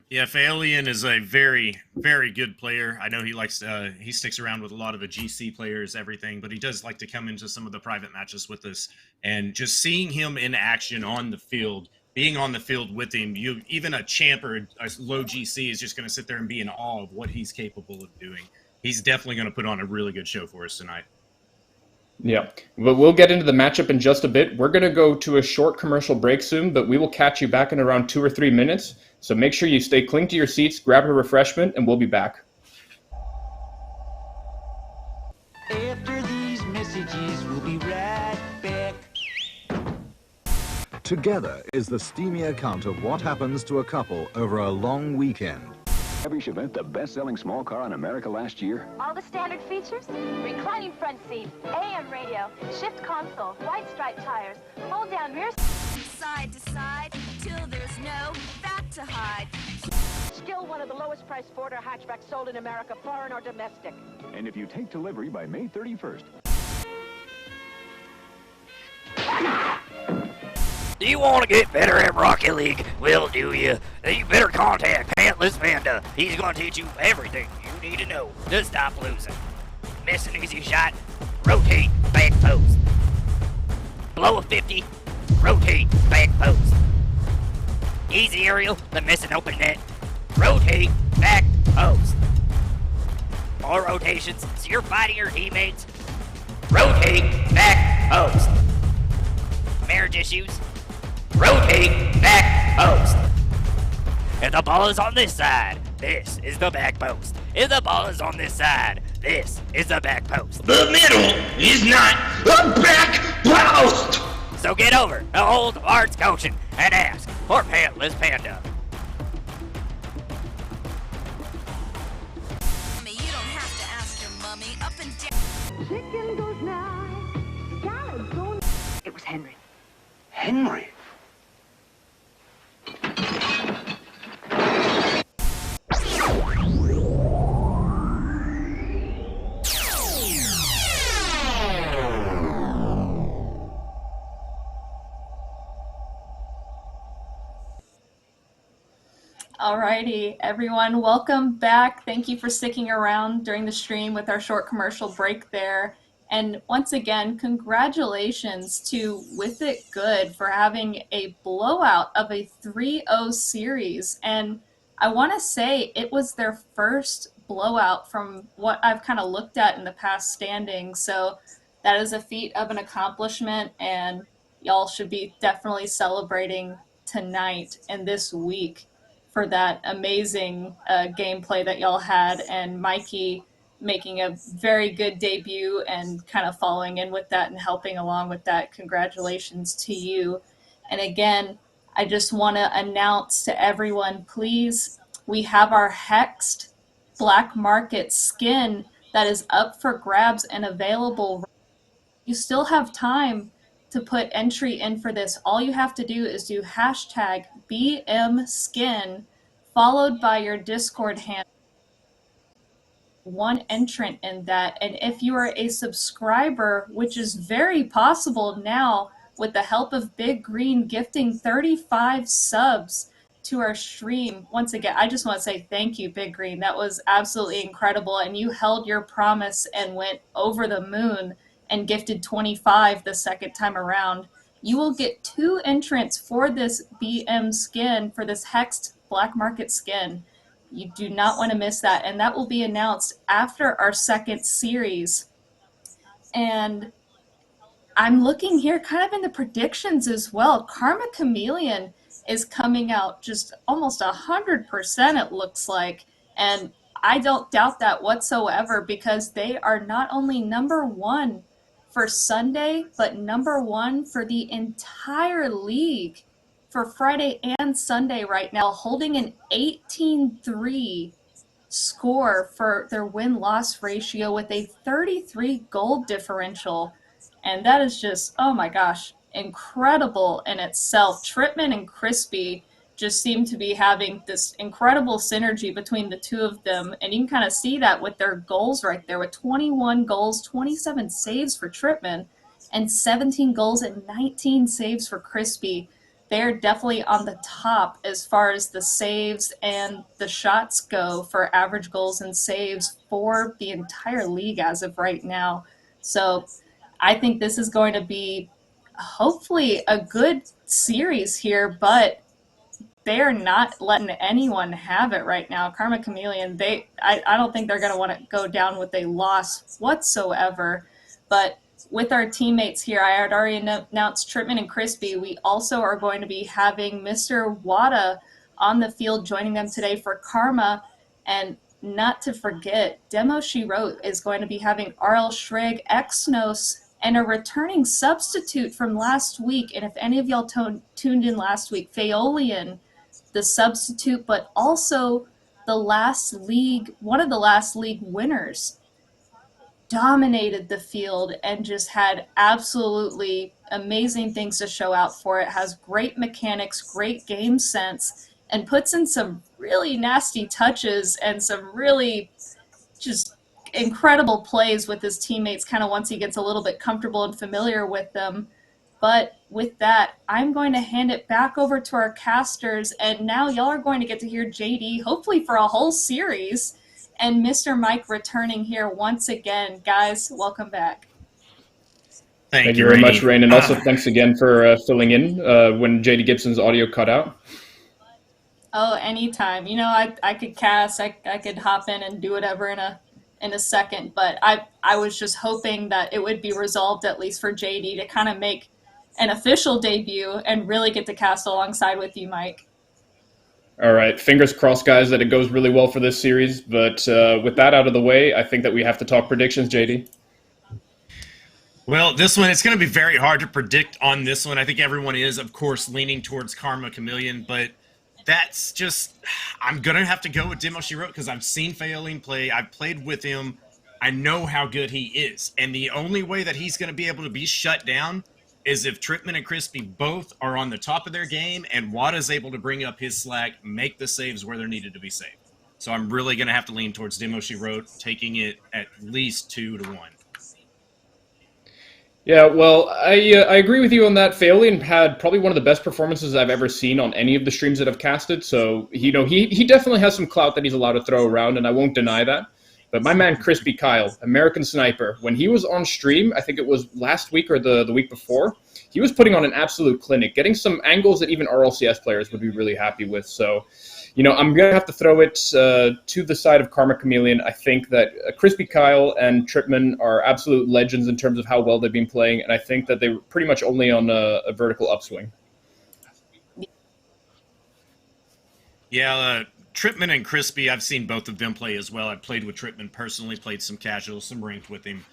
Yeah, Vaolian is a very, very good player. I know he likes he sticks around with a lot of the GC players, everything, but he does like to come into some of the private matches with us. And just seeing him in action on the field, being on the field with him, even a champ or a low GC is just going to sit there and be in awe of what he's capable of doing. He's definitely going to put on a really good show for us tonight. Yeah, but we'll get into the matchup in just a bit. We're going to go to a short commercial break soon, but we will catch you back in around 2 or 3 minutes. So make sure you stay cling to your seats, grab a refreshment, and we'll be back. After these messages, we'll be right back. Together is the steamy account of what happens to a couple over a long weekend. Every Chevette, the best-selling small car in America last year. All the standard features: reclining front seat, AM radio, shift console, white striped tires, fold-down rear side to side till there's no fat to hide. Still one of the lowest priced Ford or hatchbacks sold in America, foreign or domestic. And if you take delivery by May 31st. Do you want to get better at Rocket League? Well, do you? You better contact Careless Panda. He's going to teach you everything you need to know to stop losing. Miss an easy shot, rotate, back post. Below a 50, rotate, back post. Easy aerial, but miss an open net. Rotate, back post. More rotations, so you're fighting your teammates. Rotate, back post. Marriage issues. Rotate, back post. If the ball is on this side, this is the back post. If the ball is on this side, this is the back post. The middle is not the back post! So get over to Old Arts Coaching and ask for Pantless Panda. Mommy, you don't have to ask your mommy. Up and down. Chicken goes nice, salad goes. It was Henry. Henry? Alrighty, everyone, welcome back. Thank you for sticking around during the stream with our short commercial break there. And once again, congratulations to With It Good for having a blowout of a 3-0 series. And I want to say it was their first blowout from what I've kind of looked at in the past standings. So that is a feat of an accomplishment, and y'all should be definitely celebrating tonight and this week for that amazing gameplay that y'all had, and Mikey making a very good debut and kind of following in with that and helping along with that. Congratulations to you. And again, I just want to announce to everyone, please, we have our Hexed Black Market skin that is up for grabs and available. You still have time to put entry in for this. All you have to do is do hashtag BMSkin followed by your Discord handle. One entrant in that. And if you are a subscriber, which is very possible now with the help of Big Green gifting 35 subs to our stream. Once again, I just want to say thank you, Big Green. That was absolutely incredible. And you held your promise and went over the moon and gifted 25 the second time around. You will get 2 entrants for this BM skin, for this Hexed Black Market skin. You do not want to miss that. And that will be announced after our second series. And I'm looking here kind of in the predictions as well. Karma Kameleon is coming out just almost 100%, it looks like. And I don't doubt that whatsoever, because they are not only #1 for Sunday, but #1 for the entire league for Friday and Sunday right now, holding an 18-3 score for their win-loss ratio with a 33 gold differential. And that is just, oh my gosh, incredible in itself. Tripman and Crispy just seem to be having this incredible synergy between the two of them. And you can kind of see that with their goals right there, with 21 goals, 27 saves for Tripman, and 17 goals and 19 saves for Crispy. They're definitely on the top as far as the saves and the shots go for average goals and saves for the entire league as of right now. So I think this is going to be hopefully a good series here, but they are not letting anyone have it right now. Karma Kameleon, I don't think they're going to want to go down with a loss whatsoever. But with our teammates here, I had already announced Tripman and Crispy. We also are going to be having Mr. Wada on the field joining them today for Karma. And not to forget, Demo She Wrote is going to be having RL Shrigg, Exnos, and a returning substitute from last week. And if any of y'all tuned in last week, Phaolian, the substitute, but also one of the last league winners, dominated the field and just had absolutely amazing things to show out for it. Has great mechanics, great game sense, and puts in some really nasty touches and some really just incredible plays with his teammates kind of once he gets a little bit comfortable and familiar with them. But with that, I'm going to hand it back over to our casters, and now y'all are going to get to hear JD, hopefully for a whole series, and Mr. Mike returning here once again. Guys, welcome back. Thank you very much, Rain, and also thanks again for filling in when JD Gibson's audio cut out. Oh, anytime. You know, I could cast, I could hop in and do whatever in a second, but I was just hoping that it would be resolved at least for JD to kind of make an official debut and really get to cast alongside with you, Mike. All right, fingers crossed, guys, that it goes really well for this series. But with that out of the way, I think that we have to talk predictions, JD. Well, this one, it's going to be very hard to predict on this one. I think everyone is, of course, leaning towards Karma Kameleon, but that's just, I'm going to have to go with Demo She Wrote because I've seen Phaolian play. I've played with him. I know how good he is. And the only way that he's going to be able to be shut down is if Tripman and Crispy both are on the top of their game and Wada's able to bring up his slack, make the saves where they're needed to be saved. So I'm really going to have to lean towards Demo She Wrote, taking it at least 2-1. Yeah, well, I agree with you on that. Phaolian had probably one of the best performances I've ever seen on any of the streams that I've casted. So, you know, he definitely has some clout that he's allowed to throw around, and I won't deny that. But my man, Crispy Kyle, American Sniper, when he was on stream, I think it was last week or the week before, he was putting on an absolute clinic, getting some angles that even RLCS players would be really happy with. So, you know, I'm going to have to throw it to the side of Karma Kameleon. I think that Crispy Kyle and Tripman are absolute legends in terms of how well they've been playing, and I think that they were pretty much only on a vertical upswing. Yeah, Tripman and Crispy, I've seen both of them play as well. I played with Tripman personally, played some casual, some ranked with him.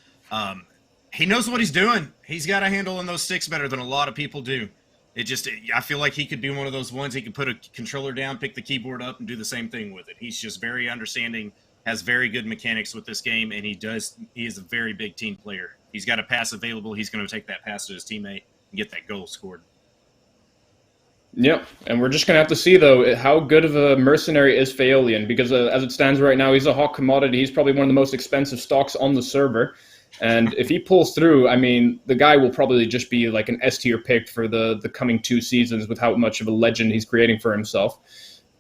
He knows what he's doing. He's got a handle on those sticks better than a lot of people do. I feel like he could be one of those ones. He could put a controller down, pick the keyboard up, and do the same thing with it. He's just very understanding, has very good mechanics with this game, and he is a very big team player. He's got a pass available. He's going to take that pass to his teammate and get that goal scored. Yep, and we're just going to have to see, though, how good of a mercenary is Phaolian, because as it stands right now, he's a hot commodity. He's probably one of the most expensive stocks on the server. And if he pulls through, I mean, the guy will probably just be like an S-tier pick for the coming 2 seasons with how much of a legend he's creating for himself.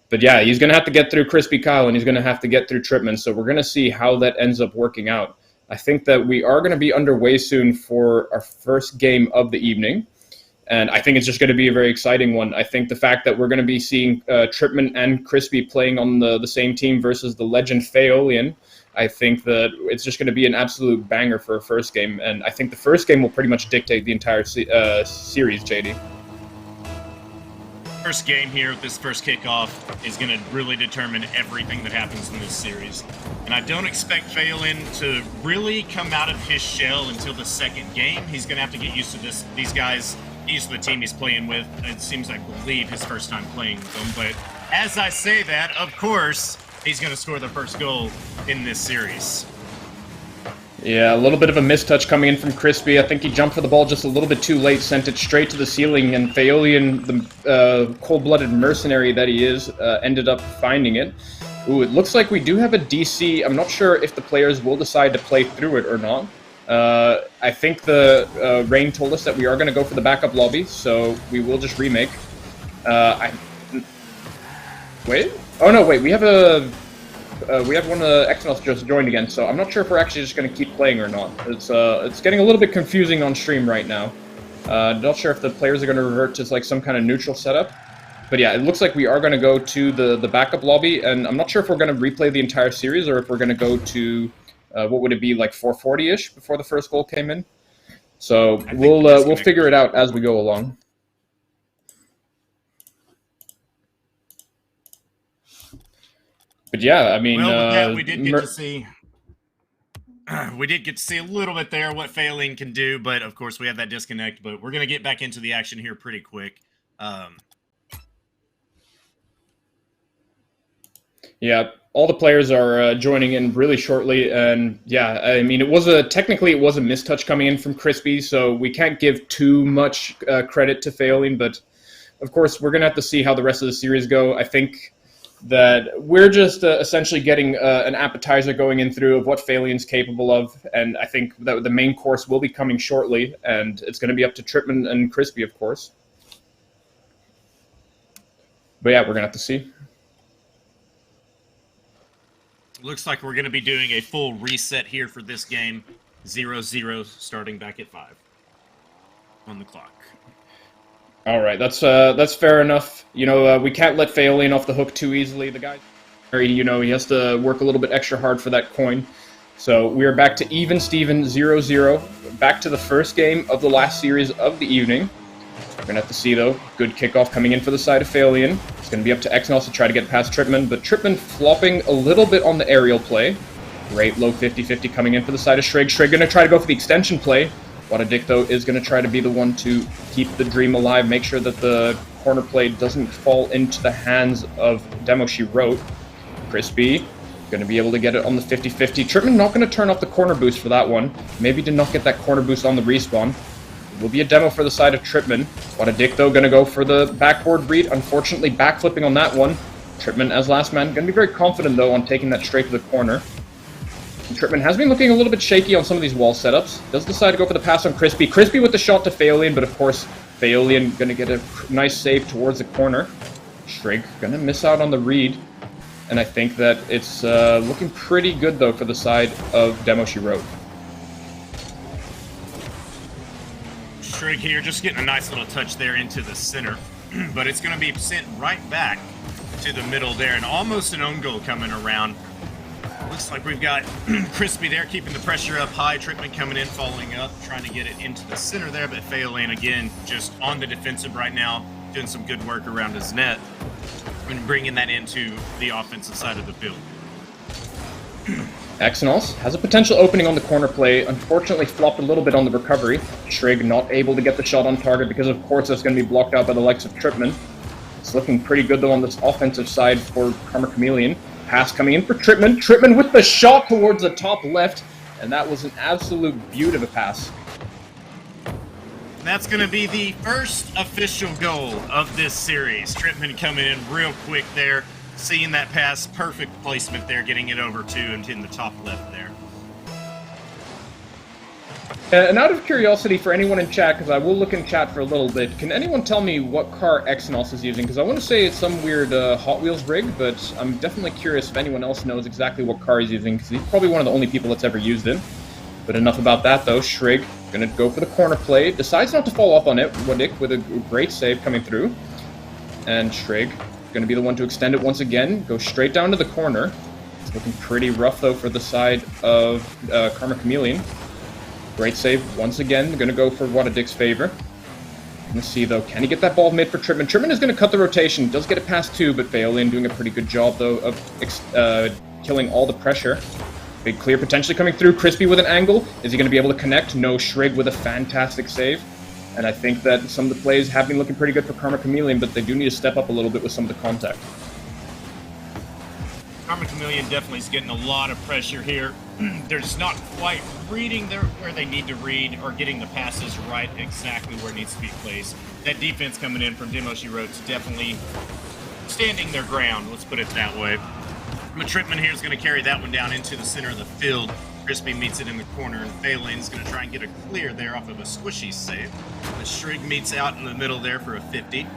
But yeah, he's going to have to get through Crispy Kyle, and he's going to have to get through Tripman. So we're going to see how that ends up working out. I think that we are going to be underway soon for our first game of the evening. And I think it's just going to be a very exciting one. I think the fact that we're going to be seeing Tripman and Crispy playing on the same team versus the legend Phaolian, I think that it's just going to be an absolute banger for a first game. And I think the first game will pretty much dictate the entire series, JD. First game here, this first kickoff, is going to really determine everything that happens in this series. And I don't expect Phaolian to really come out of his shell until the second game. He's going to have to get used to these guys, used to the team he's playing with. It seems, I believe, his first time playing with them. But as I say that, of course, he's going to score the first goal in this series. Yeah, a little bit of a mistouch coming in from Crispy. I think he jumped for the ball just a little bit too late, sent it straight to the ceiling, and Feolian, the cold-blooded mercenary that he is, ended up finding it. Ooh, it looks like we do have a DC. I'm not sure if the players will decide to play through it or not. I think the Rain told us that we are going to go for the backup lobby, so we will just remake. Wait? Oh no, wait, we have one of the Exynos just joined again, so I'm not sure if we're actually just going to keep playing or not. It's getting a little bit confusing on stream right now. Not sure if the players are going to revert to like some kind of neutral setup. But yeah, it looks like we are going to go to the backup lobby, and I'm not sure if we're going to replay the entire series or if we're going to go to, what would it be, like 440-ish before the first goal came in. So we'll figure it out as we go along. But yeah, I mean, well, with that, we did get to see. We did get to see a little bit there what Feolian can do, but of course we have that disconnect. But we're going to get back into the action here pretty quick. Yeah, all the players are joining in really shortly, and yeah, I mean, technically it was a mistouch coming in from Crispy, so we can't give too much credit to Feolian, but of course we're gonna have to see how the rest of the series go. I think that we're just essentially getting an appetizer going in through of what Feolian's capable of, and I think that the main course will be coming shortly, and it's going to be up to Tripman and Crispy, of course. But yeah, we're gonna have to see. Looks like we're going to be doing a full reset here for this game. 0-0 starting back at 5 on the clock. All right, that's fair enough. You know, we can't let Feolian off the hook too easily. The guy, you know, he has to work a little bit extra hard for that coin. So we are back to even Steven, 0-0. Back to the first game of the last series of the evening. We're going to have to see, though. Good kickoff coming in for the side of Feolian. It's going to be up to Exynos to try to get past Tripman, but Tripman flopping a little bit on the aerial play. Great low 50-50 coming in for the side of Shrig. Shrig going to try to go for the extension play. What a Dick, though, is going to try to be the one to keep the dream alive, make sure that the corner play doesn't fall into the hands of Demo She Wrote. Crispy going to be able to get it on the 50-50. Tripman not going to turn off the corner boost for that one. Maybe did not get that corner boost on the respawn. Will be a demo for the side of Tripman. What a Dick, though, going to go for the backboard read. Unfortunately, backflipping on that one. Tripman as last man. Going to be very confident, though, on taking that straight to the corner. And Tripman has been looking a little bit shaky on some of these wall setups. Does decide to go for the pass on Crispy. Crispy with the shot to Feolian, but of course, Feolian going to get a nice save towards the corner. Shrig going to miss out on the read. And I think that it's looking pretty good, though, for the side of Demo She Wrote. Shrig here, just getting a nice little touch there into the center, but it's going to be sent right back to the middle there, and almost an own goal coming around. Looks like we've got Crispy there keeping the pressure up high. Tripman coming in, following up, trying to get it into the center there, but Feolian again just on the defensive right now, doing some good work around his net and bringing that into the offensive side of the field. Exynos has a potential opening on the corner play, unfortunately flopped a little bit on the recovery. Shrig not able to get the shot on target because of course that's going to be blocked out by the likes of Tripman. It's looking pretty good though on this offensive side for Karma Kameleon. Pass coming in for Tripman. Tripman with the shot towards the top left, and that was an absolute beaut of a pass. That's going to be the first official goal of this series. Tripman coming in real quick there. Seeing that pass, perfect placement there, getting it over to and in the top left there. And out of curiosity for anyone in chat, because I will look in chat for a little bit, can anyone tell me what car Exynos is using? Because I want to say it's some weird Hot Wheels rig, but I'm definitely curious if anyone else knows exactly what car he's using, because he's probably one of the only people that's ever used it. But enough about that, though. Shrig going to go for the corner play, decides not to fall off on it, Wadick with a great save coming through. And Shrig going to be the one to extend it once again, go straight down to the corner. It's looking pretty rough, though, for the side of Karma Kameleon. Great save once again, going to go for What a Dick's favor. Let's see, though, can he get that ball mid for Tripman? Tripman is going to cut the rotation, does get it past 2, but Feolian doing a pretty good job, though, of killing all the pressure. Big clear potentially coming through. Crispy with an angle. Is he going to be able to connect? No. Shrig with a fantastic save. And I think that some of the plays have been looking pretty good for Karma Kameleon, but they do need to step up a little bit with some of the contact. Karma Kameleon definitely is getting a lot of pressure here. They're just not quite reading where they need to read or getting the passes right exactly where it needs to be placed. That defense coming in from Demo She Wrote's definitely standing their ground, let's put it that way. Tripman here is going to carry that one down into the center of the field. Crispy meets it in the corner, and Phelan is going to try and get a clear there off of a squishy save. The Shrig meets out in the middle there for a 50,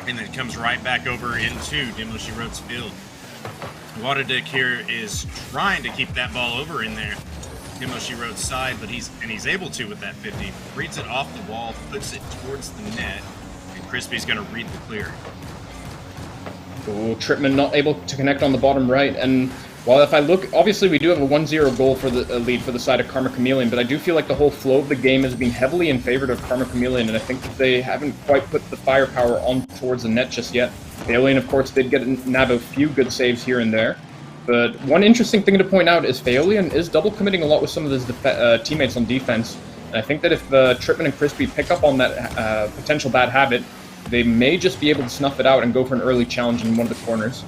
and then comes right back over into Demo She Wrote's field. Watadick here is trying to keep that ball over in there. Demo She Wrote's side, but he's able to with that 50. Reads it off the wall, puts it towards the net, and Crispy's going to read the clear. Ooh, Tripman not able to connect on the bottom right, and while if I look, obviously we do have a 1-0 goal for the lead for the side of Karma Kameleon, but I do feel like the whole flow of the game has been heavily in favor of Karma Kameleon, and I think that they haven't quite put the firepower on towards the net just yet. Phelan, of course, did nab a few good saves here and there, but one interesting thing to point out is Phelan is double committing a lot with some of his teammates on defense, and I think that if Tripman and Crispy pick up on that potential bad habit, they may just be able to snuff it out and go for an early challenge in one of the corners.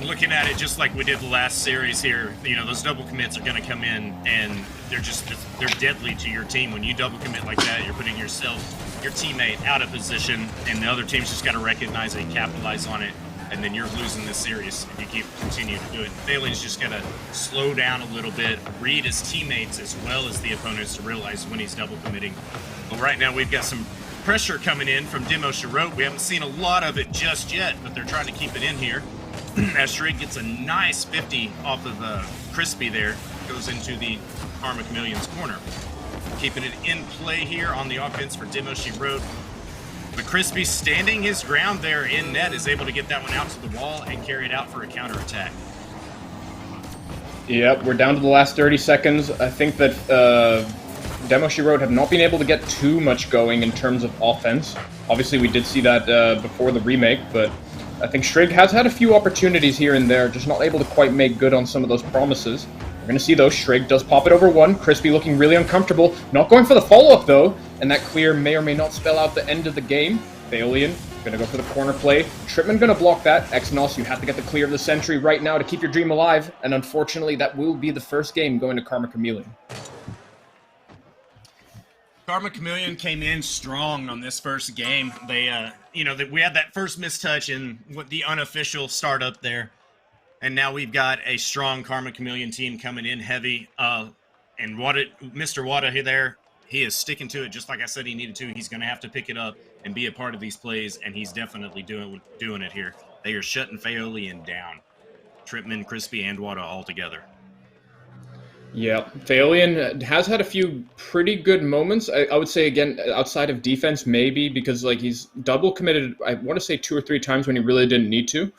Looking at it just like we did the last series here, you know, those double commits are going to come in, and they're deadly to your team. When you double commit like that, you're putting yourself, your teammate, out of position, and the other team's just got to recognize it and capitalize on it, and then you're losing this series if you continue to do it. Phelan's just got to slow down a little bit, read his teammates as well as the opponents to realize when he's double committing. But right now we've got some pressure coming in from Demo She Wrote. We haven't seen a lot of it just yet, but they're trying to keep it in here. As Shrig gets a nice 50 off of Crispy there, goes into the Karma Kameleon's corner. Keeping it in play here on the offense for Demo She Wrote. But Crispy, standing his ground there in net, is able to get that one out to the wall and carry it out for a counterattack. Yep, we're down to the last 30 seconds. I think that Demo She Wrote have not been able to get too much going in terms of offense. Obviously, we did see that before the remake, but I think Shrig has had a few opportunities here and there, just not able to quite make good on some of those promises. We're going to see, though, Shrig does pop it over one. Crispy looking really uncomfortable. Not going for the follow-up, though, and that clear may or may not spell out the end of the game. Phelan going to go for the corner play. Tripman going to block that. Exynos, you have to get the clear of the century right now to keep your dream alive, and unfortunately, that will be the first game going to Karma Kameleon. Karma Kameleon came in strong on this first game. They, we had that first mistouch in the unofficial startup there, and now we've got a strong Karma Kameleon team coming in heavy. And Mr. Wada there, he is sticking to it just like I said he needed to. He's going to have to pick it up and be a part of these plays, and he's definitely doing it here. They are shutting Phelan down. Tripman, Crispy, and Wada all together. Yeah, Phelan has had a few pretty good moments. I would say, again, outside of defense, maybe, because he's double committed, I want to say 2 or 3 times when he really didn't need to.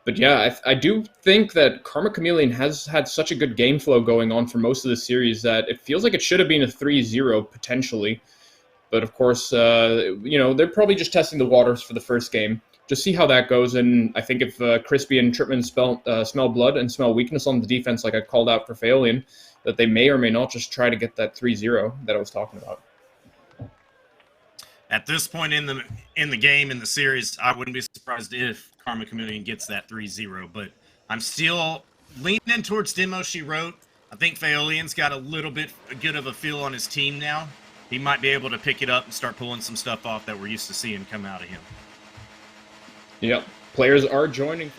But yeah, I do think that Karma Kameleon has had such a good game flow going on for most of the series that it feels like it should have been a 3-0 potentially. But of course, they're probably just testing the waters for the first game. Just see how that goes, and I think if Crispy and Tripman smell blood and smell weakness on the defense, like I called out for Phelan, that they may or may not just try to get that 3-0 that I was talking about. At this point in the game, in the series, I wouldn't be surprised if Karma Kameleon gets that 3-0, but I'm still leaning towards Demo She Wrote. I think Phelan's got a little bit good of a feel on his team now. He might be able to pick it up and start pulling some stuff off that we're used to seeing come out of him. Yep, players are joining.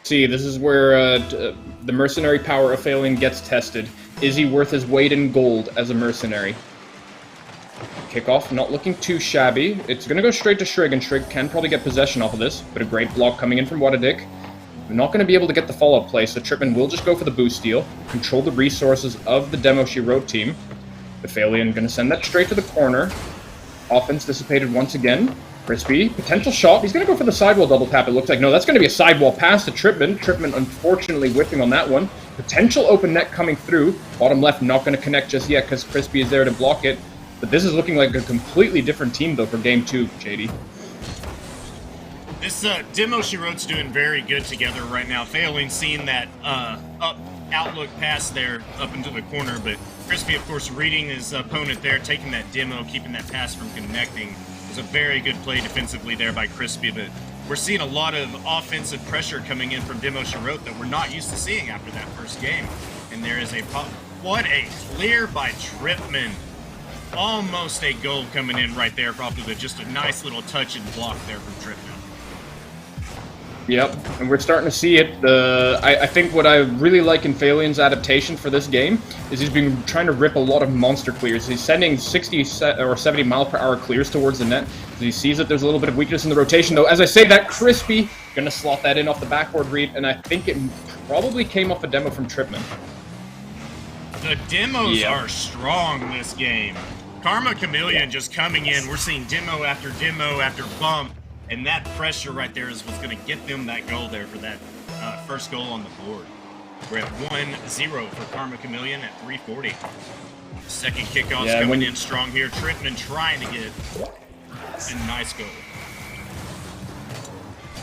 See, this is where the mercenary power of Phelan gets tested. Is he worth his weight in gold as a mercenary? Kickoff, not looking too shabby. It's going to go straight to Shrig, and Shrig can probably get possession off of this, but a great block coming in from Watadick. We're not going to be able to get the follow-up play, so Tripman will just go for the boost steal, control the resources of the Demo She Wrote team. The Phelan going to send that straight to the corner. Offense dissipated once again. Crispy, potential shot. He's going to go for the sidewall double tap, it looks like. No, that's going to be a sidewall pass to Tripman. Tripman, unfortunately, whiffing on that one. Potential open net coming through. Bottom left not going to connect just yet because Crispy is there to block it. But this is looking like a completely different team, though, for Game 2, JD. This Demo She Wrote's doing very good together right now. Phelan seeing that outlook pass there up into the corner, but Crispy, of course, reading his opponent there, taking that demo, keeping that pass from connecting. It was a very good play defensively there by Crispy, but we're seeing a lot of offensive pressure coming in from Demo Shirot that we're not used to seeing after that first game. And there is a pop. What a clear by Tripman. Almost a goal coming in right there off of just a nice little touch and block there from Tripman. Yep, and we're starting to see it. I think what I really like in Phaleon's adaptation for this game is he's been trying to rip a lot of monster clears. He's sending 60 or 70 mile per hour clears towards the net. He sees that there's a little bit of weakness in the rotation, though. As I say that, Crispy gonna slot that in off the backboard read, and I think it probably came off a demo from Tripman. The demos are strong this game. Karma Kameleon just coming in. We're seeing demo after bump. And that pressure right there is what's going to get them that goal there for that first goal on the board. We're at 1-0 for Karma Kameleon at 3:40. Second kickoff's coming in strong here. Tripman trying to get a nice goal.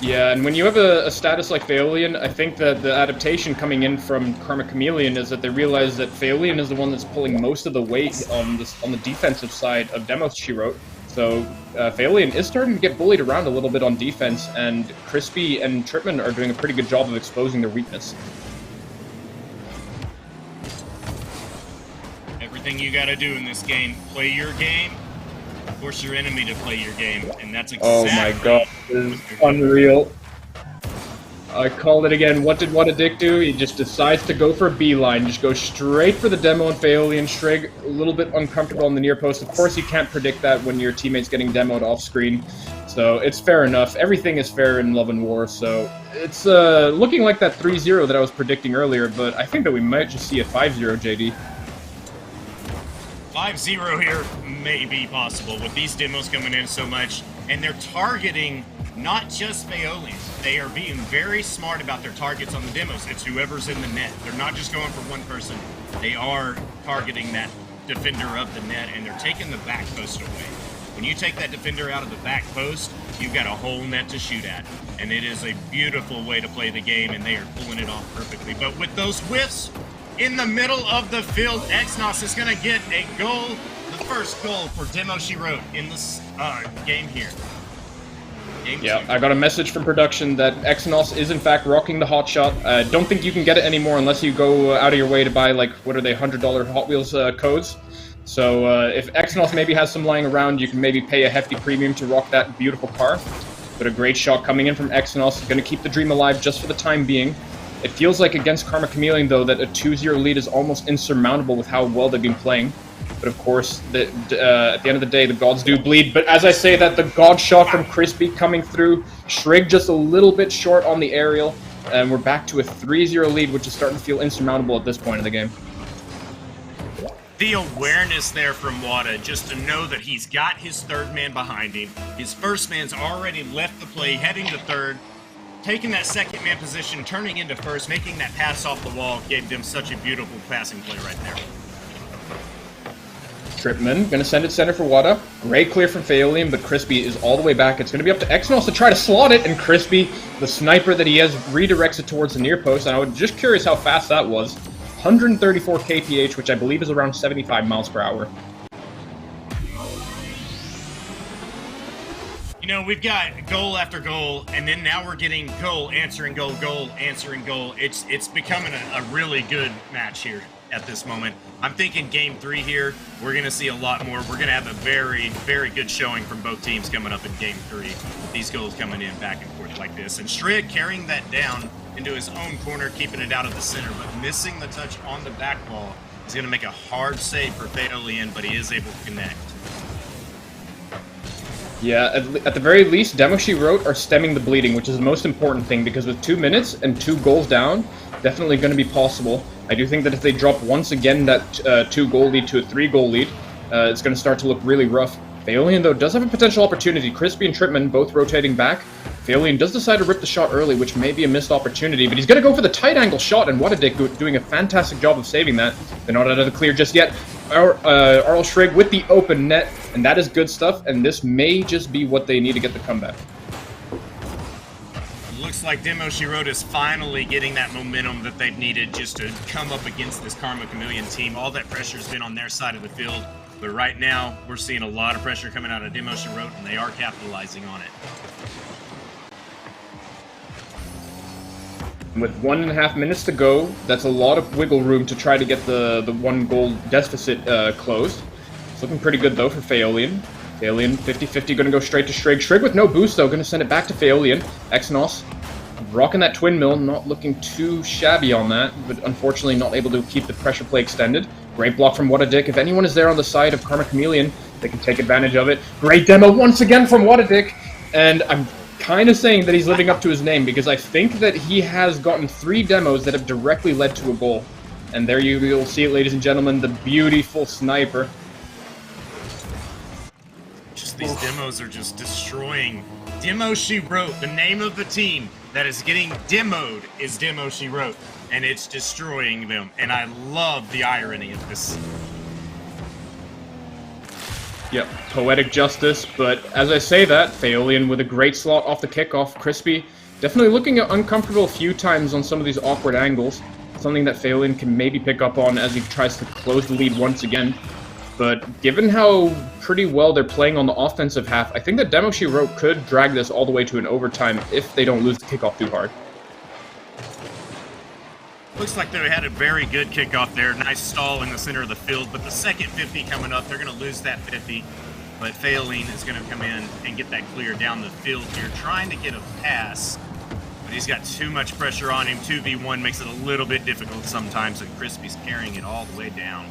Yeah, and when you have a status like Phaleon, I think that the adaptation coming in from Karma Kameleon is that they realize that Phaleon is the one that's pulling most of the weight on the defensive side of Demo Shirot. So Phaleon is starting to get bullied around a little bit on defense, and Crispy and Tripman are doing a pretty good job of exposing their weakness. Everything you got to do in this game, play your game, force your enemy to play your game, and that's exactly... Oh my god, this is unreal. I called it again. What did What a Dick do? He just decides to go for a beeline. Just go straight for the demo and Phaleon. Shrig a little bit uncomfortable on the near post. Of course, you can't predict that when your teammate's getting demoed off screen. So it's fair enough. Everything is fair in Love and War. So it's looking like that 3-0 that I was predicting earlier, but I think that we might just see a 5-0, JD. 5-0 here may be possible with these demos coming in so much, and they're targeting not just Phaleon. They are being very smart about their targets on the demos. It's whoever's in the net. They're not just going for one person. They are targeting that defender of the net, and they're taking the back post away. When you take that defender out of the back post, you've got a whole net to shoot at, and it is a beautiful way to play the game, and they are pulling it off perfectly. But with those whiffs in the middle of the field, Exnos is going to get a goal, the first goal for Demo Shirot in this game here. Yeah, I got a message from production that Exnos is in fact rocking the hot shot. I don't think you can get it anymore unless you go out of your way to buy, like, what are they, $100 Hot Wheels codes. So if Exnos maybe has some lying around, you can maybe pay a hefty premium to rock that beautiful car. But a great shot coming in from Exnos, going to keep the dream alive just for the time being. It feels like against Karma Kameleon, though, that a 2-0 lead is almost insurmountable with how well they've been playing. But of course, at the end of the day, the gods do bleed. But as I say that, the god shot from Crispy coming through. Shrig just a little bit short on the aerial. And we're back to a 3-0 lead, which is starting to feel insurmountable at this point in the game. The awareness there from Wada, just to know that he's got his third man behind him. His first man's already left the play, heading to third. Taking that second man position, turning into first, making that pass off the wall, gave them such a beautiful passing play right there. Tripman going to send it center for Wada. Great clear from Phaleon, but Crispy is all the way back. It's going to be up to Exnos to try to slot it, and Crispy, the sniper that he has, redirects it towards the near post. And I was just curious how fast that was. 134 kph, which I believe is around 75 miles per hour. You know, we've got goal after goal, and then now we're getting goal, answering goal, goal, answering goal. It's becoming a really good match here at this moment. I'm thinking game 3 here, we're going to see a lot more. We're going to have a very, very good showing from both teams coming up in game 3. These goals coming in back and forth like this. And Shrig carrying that down into his own corner, keeping it out of the center, but missing the touch on the back wall. He's going to make a hard save for Phaleon, but he is able to connect. Yeah, at the very least, Demo Shirot are stemming the bleeding, which is the most important thing, because with 2 minutes and 2 goals down, definitely going to be possible. I do think that if they drop once again that 2-goal lead to a 3-goal lead, it's going to start to look really rough. Phaleon, though, does have a potential opportunity. Crispy and Tripman both rotating back. Phaleon does decide to rip the shot early, which may be a missed opportunity, but he's going to go for the tight angle shot, and What a Dick doing a fantastic job of saving that. They're not out of the clear just yet. Arl Shrig with the open net, and that is good stuff, and this may just be what they need to get the comeback. Looks like Demo Shirot is finally getting that momentum that they've needed just to come up against this Karma Kameleon team. All that pressure's been on their side of the field, but right now we're seeing a lot of pressure coming out of Demo Shirot, and they are capitalizing on it. With 1.5 minutes to go, that's a lot of wiggle room to try to get the 1 goal deficit closed. It's looking pretty good, though, for Feolian. Feolian, 50-50, going to go straight to Shrig. Shrig with no boost, though, going to send it back to Feolian. Exnos, rocking that Twin Mill, not looking too shabby on that, but unfortunately not able to keep the pressure play extended. Great block from What a Dick. If anyone is there on the side of Karma Kameleon, they can take advantage of it. Great demo once again from What a Dick, and I'm kind of saying that he's living up to his name, because I think that he has gotten 3 demos that have directly led to a goal. And there you'll see it, ladies and gentlemen, the beautiful sniper. Just these demos are just destroying. Demo She Wrote, the name of the team that is getting demoed is Demo She Wrote, and it's destroying them. And I love the irony of this. Yep, poetic justice, but as I say that, Feolian with a great slot off the kickoff. Crispy definitely looking uncomfortable a few times on some of these awkward angles. Something that Feolian can maybe pick up on as he tries to close the lead once again. But given how pretty well they're playing on the offensive half, I think that Demo She Wrote could drag this all the way to an overtime if they don't lose the kickoff too hard. Looks like they had a very good kickoff there. Nice stall in the center of the field, but the second 50 coming up, they're going to lose that 50. But Feolian is going to come in and get that clear down the field here, trying to get a pass. But he's got too much pressure on him. 2v1 makes it a little bit difficult sometimes, and Crispy's carrying it all the way down.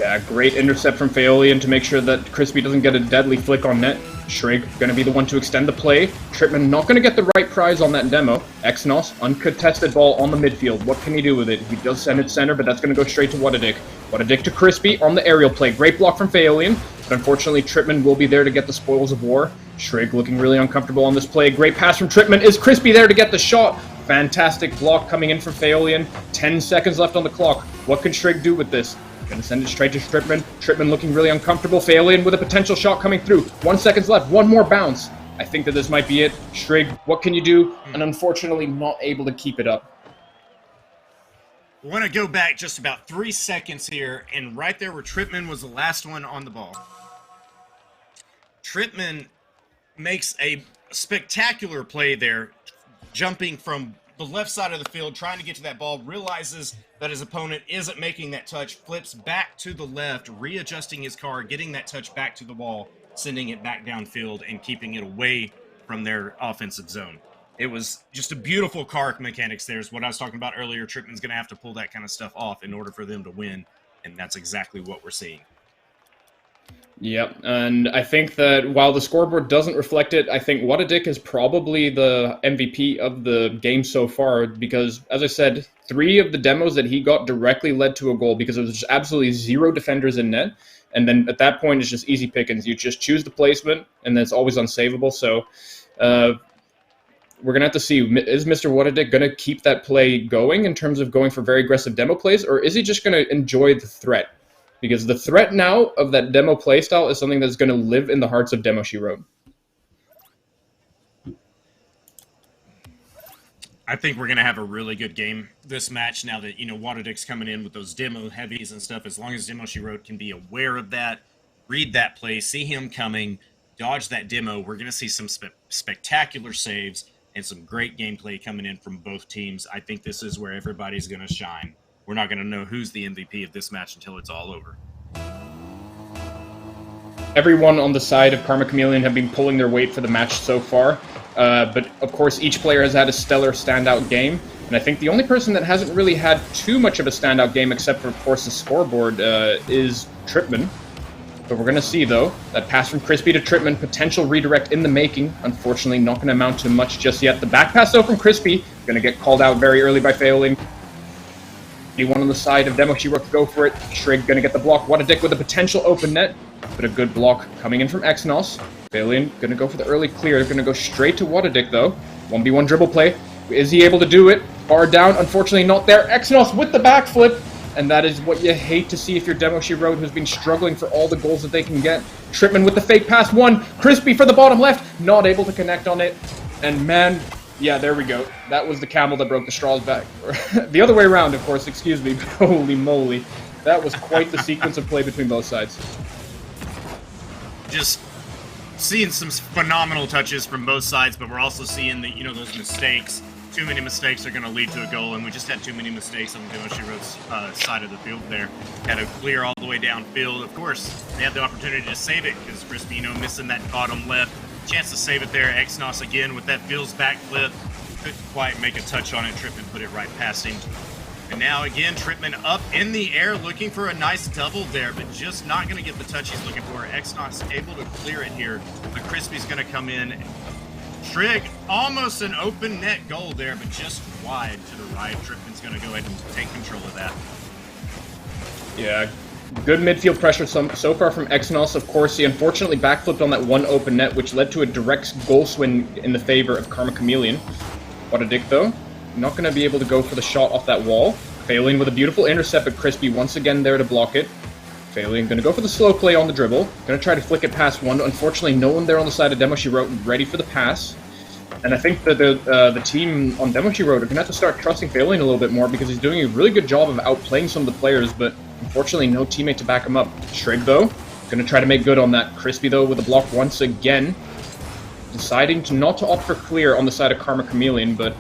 Yeah, great intercept from Feolian to make sure that Crispy doesn't get a deadly flick on net. Shrig going to be the one to extend the play. Tripman not going to get the right prize on that demo. Exnos, uncontested ball on the midfield. What can he do with it? He does send it center, but that's going to go straight to What a Dick. What a Dick to Crispy on the aerial play. Great block from Feolian, but unfortunately Tripman will be there to get the spoils of war. Shrig looking really uncomfortable on this play. Great pass from Tripman. Is Crispy there to get the shot? Fantastic block coming in from Feolian. 10 seconds left on the clock. What can Shrig do with this? Gonna send it straight to Tripman. Tripman looking really uncomfortable. Feolian with a potential shot coming through. 1 second left. One more bounce. I think that this might be it. Shrig, what can you do? And unfortunately not able to keep it up. I want to go back just about 3 seconds here, and right there where Tripman was the last one on the ball. Tripman makes a spectacular play there, jumping from the left side of the field, trying to get to that ball, realizes that his opponent isn't making that touch, flips back to the left, readjusting his car, getting that touch back to the wall, sending it back downfield, and keeping it away from their offensive zone. It was just a beautiful car mechanics there is what I was talking about earlier. Tripman's going to have to pull that kind of stuff off in order for them to win, and that's exactly what we're seeing. Yep, and I think that while the scoreboard doesn't reflect it, I think What a Dick is probably the MVP of the game so far, because, as I said, 3 of the demos that he got directly led to a goal because there was just absolutely 0 defenders in net, and then at that point it's just easy pickings. You just choose the placement, and then it's always unsavable, so we're going to have to see, is Mr. What a Dick going to keep that play going in terms of going for very aggressive demo plays, or is he just going to enjoy the threat? Because the threat now of that demo playstyle is something that's going to live in the hearts of Demo She Wrote. I think we're going to have a really good game this match now that, What a Dick's coming in with those demo heavies and stuff. As long as Demo She Wrote can be aware of that, read that play, see him coming, dodge that demo, we're going to see some spectacular saves and some great gameplay coming in from both teams. I think this is where everybody's going to shine. We're not going to know who's the MVP of this match until it's all over. Everyone on the side of Karma Kameleon have been pulling their weight for the match so far, but of course each player has had a stellar standout game, and I think the only person that hasn't really had too much of a standout game, except for of course the scoreboard, is Tripman. But we're going to see, though, that pass from Crispy to Tripman, potential redirect in the making. Unfortunately, not going to amount to much just yet. The back pass, though, from Crispy, going to get called out very early by Feolian. One on the side of Demo She Wrote to go for it. Shrig going to get the block. What a Dick with a potential open net. But a good block coming in from Exnos. Feolian going to go for the early clear. They're going to go straight to What a Dick, though. 1v1 dribble play. Is he able to do it? Bar down. Unfortunately, not there. Exnos with the backflip. And that is what you hate to see if you're Demo She Wrote, who's been struggling for all the goals that they can get. Tripman with the fake pass. 1. Crispy for the bottom left. Not able to connect on it. And man... yeah, there we go. That was the camel that broke the straw's back. The other way around, of course, excuse me. Holy moly. That was quite the sequence of play between both sides. Just seeing some phenomenal touches from both sides, but we're also seeing the, those mistakes too many mistakes are going to lead to a goal, and we just had too many mistakes on Demo Shiro's side of the field there. Had to clear all the way downfield. Of course, they had the opportunity to save it because Crispino missing that bottom left. Chance to save it there. Exnos again with that feels back flip. Couldn't quite make a touch on it. Trippman put it right past him. And now again, Trippman up in the air looking for a nice double there, but just not going to get the touch he's looking for. Exnos able to clear it here, but Crispy's going to come in. Trig, almost an open net goal there, but just wide to the right. Trippman's going to go ahead and take control of that. Yeah, good midfield pressure so far from Exnos. Of course, he unfortunately backflipped on that one open net, which led to a direct goal swing in the favor of Karma Kameleon. What a dick, though. Not going to be able to go for the shot off that wall. Failing with a beautiful intercept, but Crispy once again there to block it. Failing, going to go for the slow play on the dribble. Going to try to flick it past one. Unfortunately, no one there on the side of Demo Shiro ready for the pass. And I think that the team on Demo Shiro are going to have to start trusting Failing a little bit more because he's doing a really good job of outplaying some of the players, but unfortunately no teammate to back him up. Shrig, though, going to try to make good on that. Crispy, though, with a block once again. Deciding not to opt for clear on the side of Karma Kameleon, but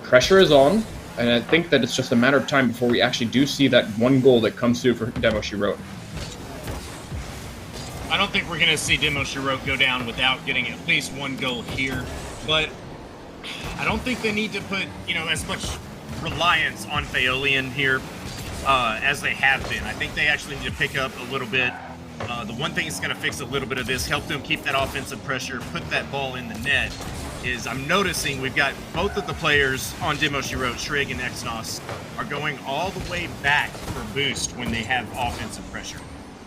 pressure is on, and I think that it's just a matter of time before we actually do see that one goal that comes through for Demo Shiro. I don't think we're going to see Demo Shiro go down without getting at least one goal here, but I don't think they need to put, as much reliance on Faolian here as they have been. I think they actually need to pick up a little bit. The one thing that's going to fix a little bit of this, help them keep that offensive pressure, put that ball in the net, is I'm noticing we've got both of the players on Demo Shiro, Shrig and Exnos, are going all the way back for boost when they have offensive pressure.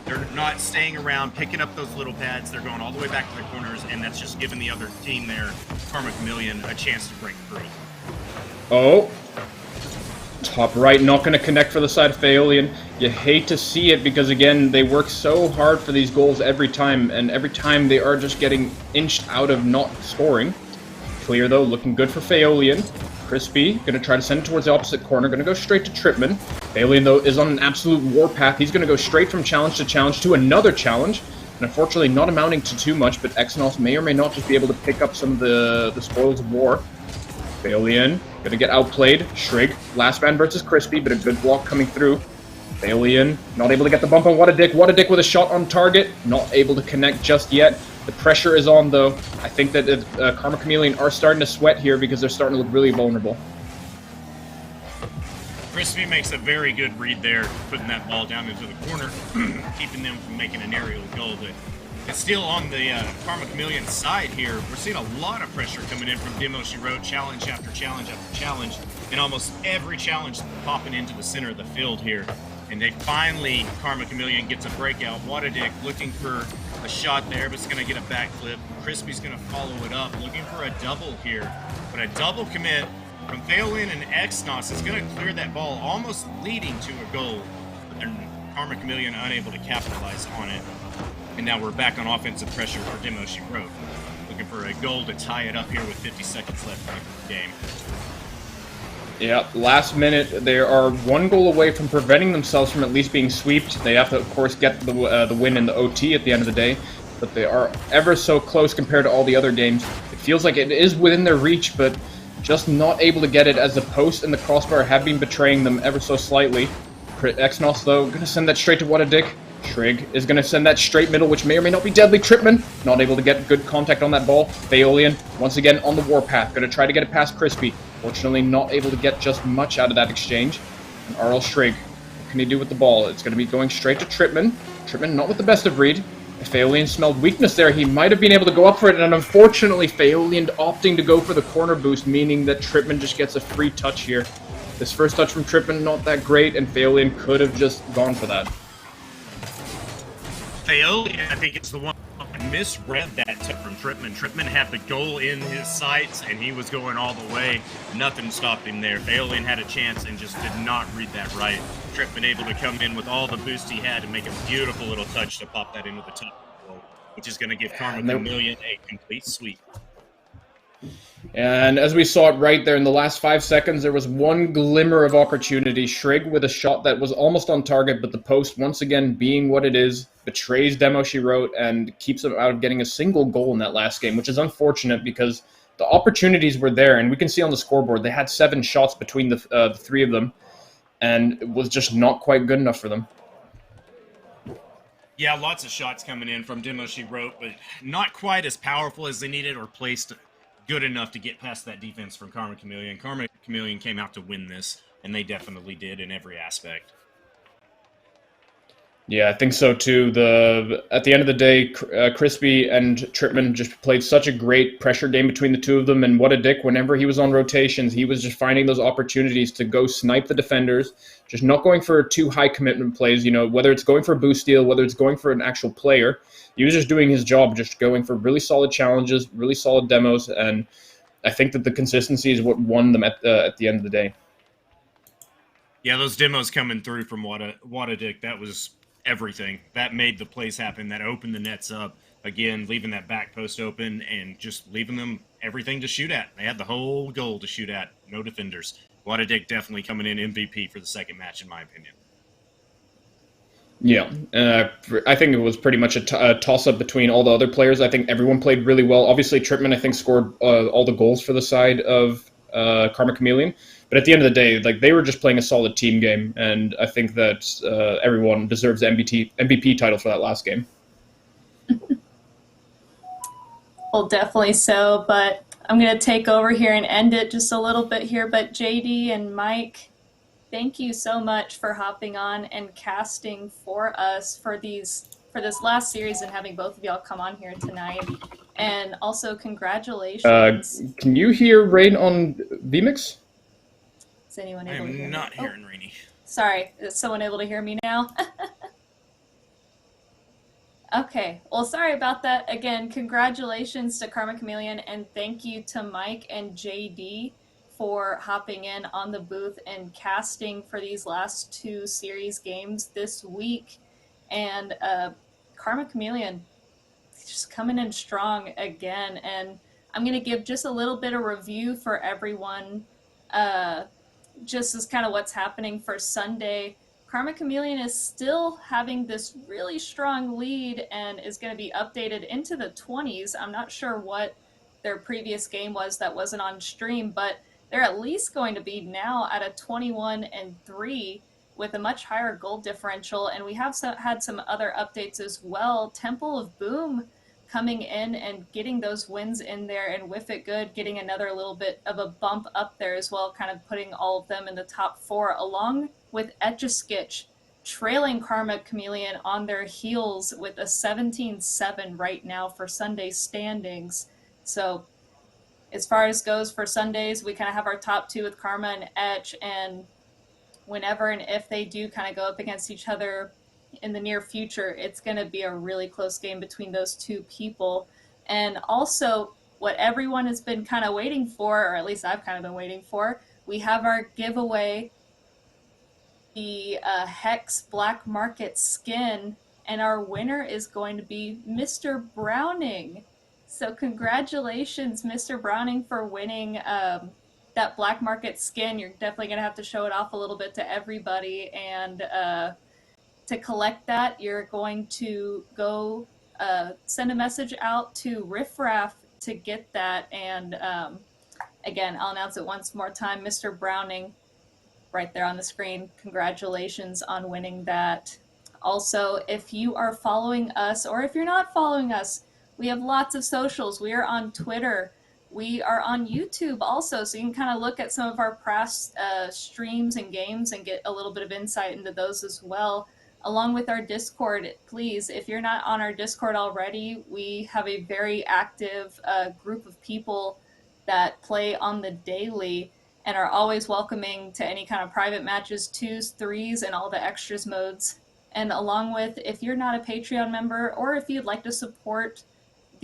They're not staying around, picking up those little pads. They're going all the way back to the corners, and that's just giving the other team there, Karma Kameleon, a chance to break through. Oh. Top right, not going to connect for the side of Faolian. You hate to see it because, again, they work so hard for these goals every time, and every time they are just getting inched out of not scoring. Clear, though, looking good for Faolian. Crispy, going to try to send it towards the opposite corner, going to go straight to Trippman. Faolian, though, is on an absolute warpath. He's going to go straight from challenge to another challenge, and unfortunately not amounting to too much, but Exnos may or may not just be able to pick up some of the spoils of war. Faolian, going to get outplayed. Shrig, last man versus Crispy, but a good block coming through. Faolian, not able to get the bump on What a Dick. What a Dick with a shot on target, not able to connect just yet. The pressure is on, though. I think that Karma Kameleon are starting to sweat here because they're starting to look really vulnerable. Crispy makes a very good read there, putting that ball down into the corner, keeping them from making an aerial goal. But it's still on the Karma Kameleon side here. We're seeing a lot of pressure coming in from Demo Shiro, challenge after challenge after challenge, and almost every challenge popping into the center of the field here. And they finally, Karma Kameleon gets a breakout. What a Dick looking for a shot there, but it's going to get a backflip. Crispy's going to follow it up, looking for a double here. But a double commit from Faolian and Exnos is going to clear that ball, almost leading to a goal. But then Karma Kameleon unable to capitalize on it. And now we're back on offensive pressure for Demo Shiro. Looking for a goal to tie it up here with 50 seconds left in the game. Yeah, last minute, they are one goal away from preventing themselves from at least being sweeped. They have to, of course, get the win in the OT at the end of the day, but they are ever so close compared to all the other games. It feels like it is within their reach, but just not able to get it as the post and the crossbar have been betraying them ever so slightly. Exnos, though, going to send that straight to What a Dick. Shrig is going to send that straight middle, which may or may not be deadly. Trippman, not able to get good contact on that ball. Faolian, once again, on the warpath. Going to try to get it past Crispy. Fortunately, not able to get just much out of that exchange. And RL Shrig, what can he do with the ball? It's going to be going straight to Trippman. Trippman not with the best of read. If Faolian smelled weakness there, he might have been able to go up for it. And unfortunately, Faolian opting to go for the corner boost, meaning that Trippman just gets a free touch here. This first touch from Trippman, not that great, and Faolian could have just gone for that. Faolian, I think it's the one who misread that tip from Trippman. Trippman had the goal in his sights, and he was going all the way. Nothing stopped him there. Faolian had a chance and just did not read that right. Trippman able to come in with all the boost he had and make a beautiful little touch to pop that into the top goal, which is going to give Karma Kameleon a complete sweep. And as we saw it right there in the last 5 seconds, there was one glimmer of opportunity. Shrig with a shot that was almost on target, but the post, once again, being what it is, betrays Demo Shiro and keeps them out of getting a single goal in that last game, which is unfortunate because the opportunities were there, and we can see on the scoreboard they had 7 shots between the 3 of them, and it was just not quite good enough for them. Yeah, lots of shots coming in from Demo She Wrote, but not quite as powerful as they needed or placed good enough to get past that defense from Karma Kameleon. Karma Kameleon came out to win this, and they definitely did in every aspect. Yeah, I think so too. At the end of the day, Crispy and Tripman just played such a great pressure game between the two of them, and what a dick, whenever he was on rotations, he was just finding those opportunities to go snipe the defenders, just not going for too high commitment plays, whether it's going for a boost steal, whether it's going for an actual player. He was just doing his job, just going for really solid challenges, really solid demos, and I think that the consistency is what won them at the end of the day. Yeah, those demos coming through from Wada Dick, that was everything. That made the plays happen. That opened the nets up. Again, leaving that back post open and just leaving them everything to shoot at. They had the whole goal to shoot at. No defenders. Wada Dick definitely coming in MVP for the second match, in my opinion. Yeah, I think it was pretty much a toss-up between all the other players. I think everyone played really well. Obviously, Tripman, I think, scored all the goals for the side of Karma Kameleon. But at the end of the day, they were just playing a solid team game, and I think that everyone deserves the MVP title for that last game. Well, definitely so, but I'm going to take over here and end it just a little bit here. But JD and Mike, thank you so much for hopping on and casting for us for this last series and having both of y'all come on here tonight. And also, congratulations. Can you hear Rain on VMix? Is anyone able to hear me? I am not hearing Rainy. Sorry, is someone able to hear me now? Okay, well, sorry about that. Again, congratulations to Karma Kameleon, and thank you to Mike and JD for hopping in on the booth and casting for these last 2 series games this week. And Karma Kameleon just coming in strong again. And I'm going to give just a little bit of review for everyone, just as kind of what's happening for Sunday. Karma Kameleon is still having this really strong lead and is going to be updated into the 20s. I'm not sure what their previous game was that wasn't on stream, but they're at least going to be now at a 21-3 with a much higher goal differential. And we have had some other updates as well. Temple of Boom coming in and getting those wins in there, and Whiff It Good getting another little bit of a bump up there as well, kind of putting all of them in the top 4, along with Etch-a-Sketch trailing Karma Kameleon on their heels with a 17-7 right now for Sunday standings. So as far as goes for Sundays, we kind of have our top 2 with Karma and Etch, and whenever and if they do kind of go up against each other in the near future, it's going to be a really close game between those 2 people. And also, what everyone has been kind of waiting for, or at least I've kind of been waiting for, we have our giveaway, the Hex Black Market skin, and our winner is going to be Mr. Browning. So congratulations, Mr. Browning, for winning that Black Market skin. You're definitely going to have to show it off a little bit to everybody, and to collect that, you're going to go send a message out to Riff Raff to get that. And again, I'll announce it once more time. Mr. Browning, right there on the screen, congratulations on winning that. Also, if you are following us, or if you're not following us, we have lots of socials. We are on Twitter. We are on YouTube also, so you can kind of look at some of our past streams and games and get a little bit of insight into those as well. Along with our Discord, please, if you're not on our Discord already, we have a very active group of people that play on the daily and are always welcoming to any kind of private matches, 2s, 3s, and all the extras modes. And along with, if you're not a Patreon member, or if you'd like to support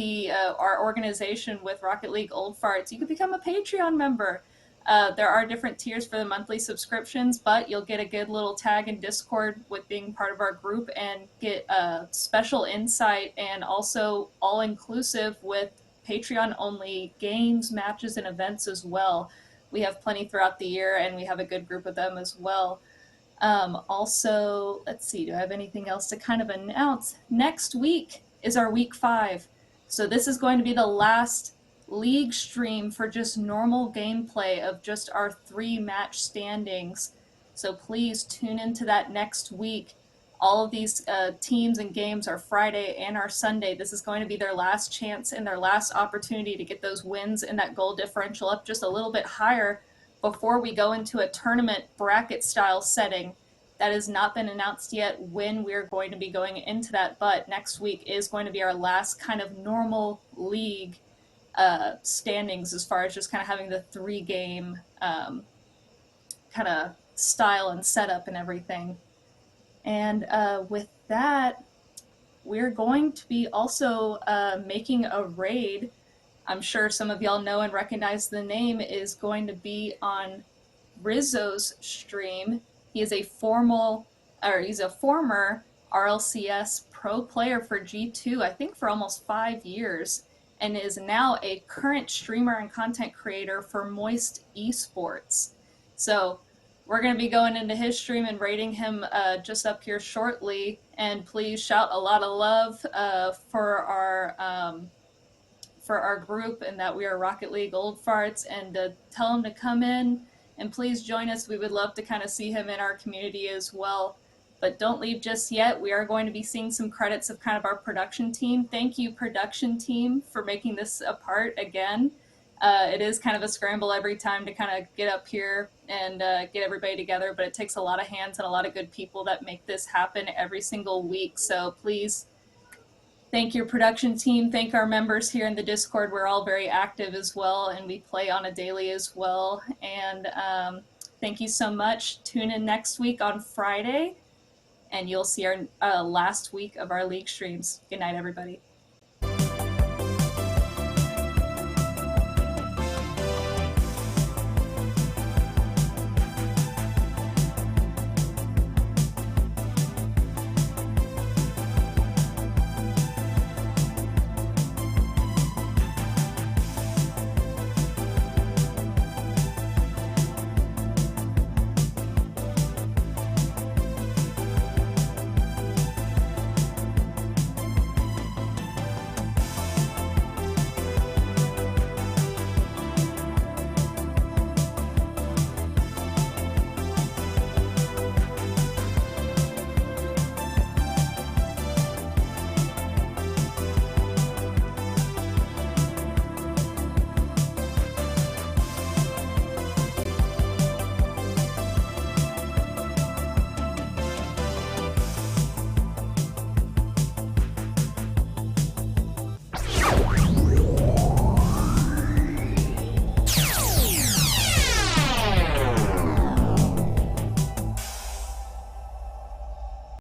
our organization with Rocket League Old Farts, you can become a Patreon member. There are different tiers for the monthly subscriptions, but you'll get a good little tag in Discord with being part of our group and get special insight, and also all-inclusive with Patreon-only games, matches, and events as well. We have plenty throughout the year, and we have a good group of them as well. Also, let's see, do I have anything else to kind of announce? Next week is our week 5. So this is going to be the last league stream for just normal gameplay of just our 3-match standings. So please tune into that next week. All of these teams and games are Friday and our Sunday. This is going to be their last chance and their last opportunity to get those wins and that goal differential up just a little bit higher before we go into a tournament bracket style setting. That has not been announced yet when we're going to be going into that, but next week is going to be our last kind of normal league standings as far as just kind of having the 3-game kind of style and setup and everything. And with that, we're going to be also making a raid. I'm sure some of y'all know and recognize the name is going to be on Rizzo's stream. He's a former RLCS pro player for G2, I think for almost 5 years, and is now a current streamer and content creator for Moist Esports. So we're going to be going into his stream and rating him just up here shortly. And please shout a lot of love for our group and that we are Rocket League Old Farts, and tell him to come in and please join us. We would love to kind of see him in our community as well. But don't leave just yet. We are going to be seeing some credits of kind of our production team. Thank you, production team, for making this a part again. It is kind of a scramble every time to kind of get up here and get everybody together, but it takes a lot of hands and a lot of good people that make this happen every single week. So please thank your production team. Thank our members here in the Discord. We're all very active as well, and we play on a daily as well. And thank you so much. Tune in next week on Friday, and you'll see our last week of our league streams. Good night, everybody.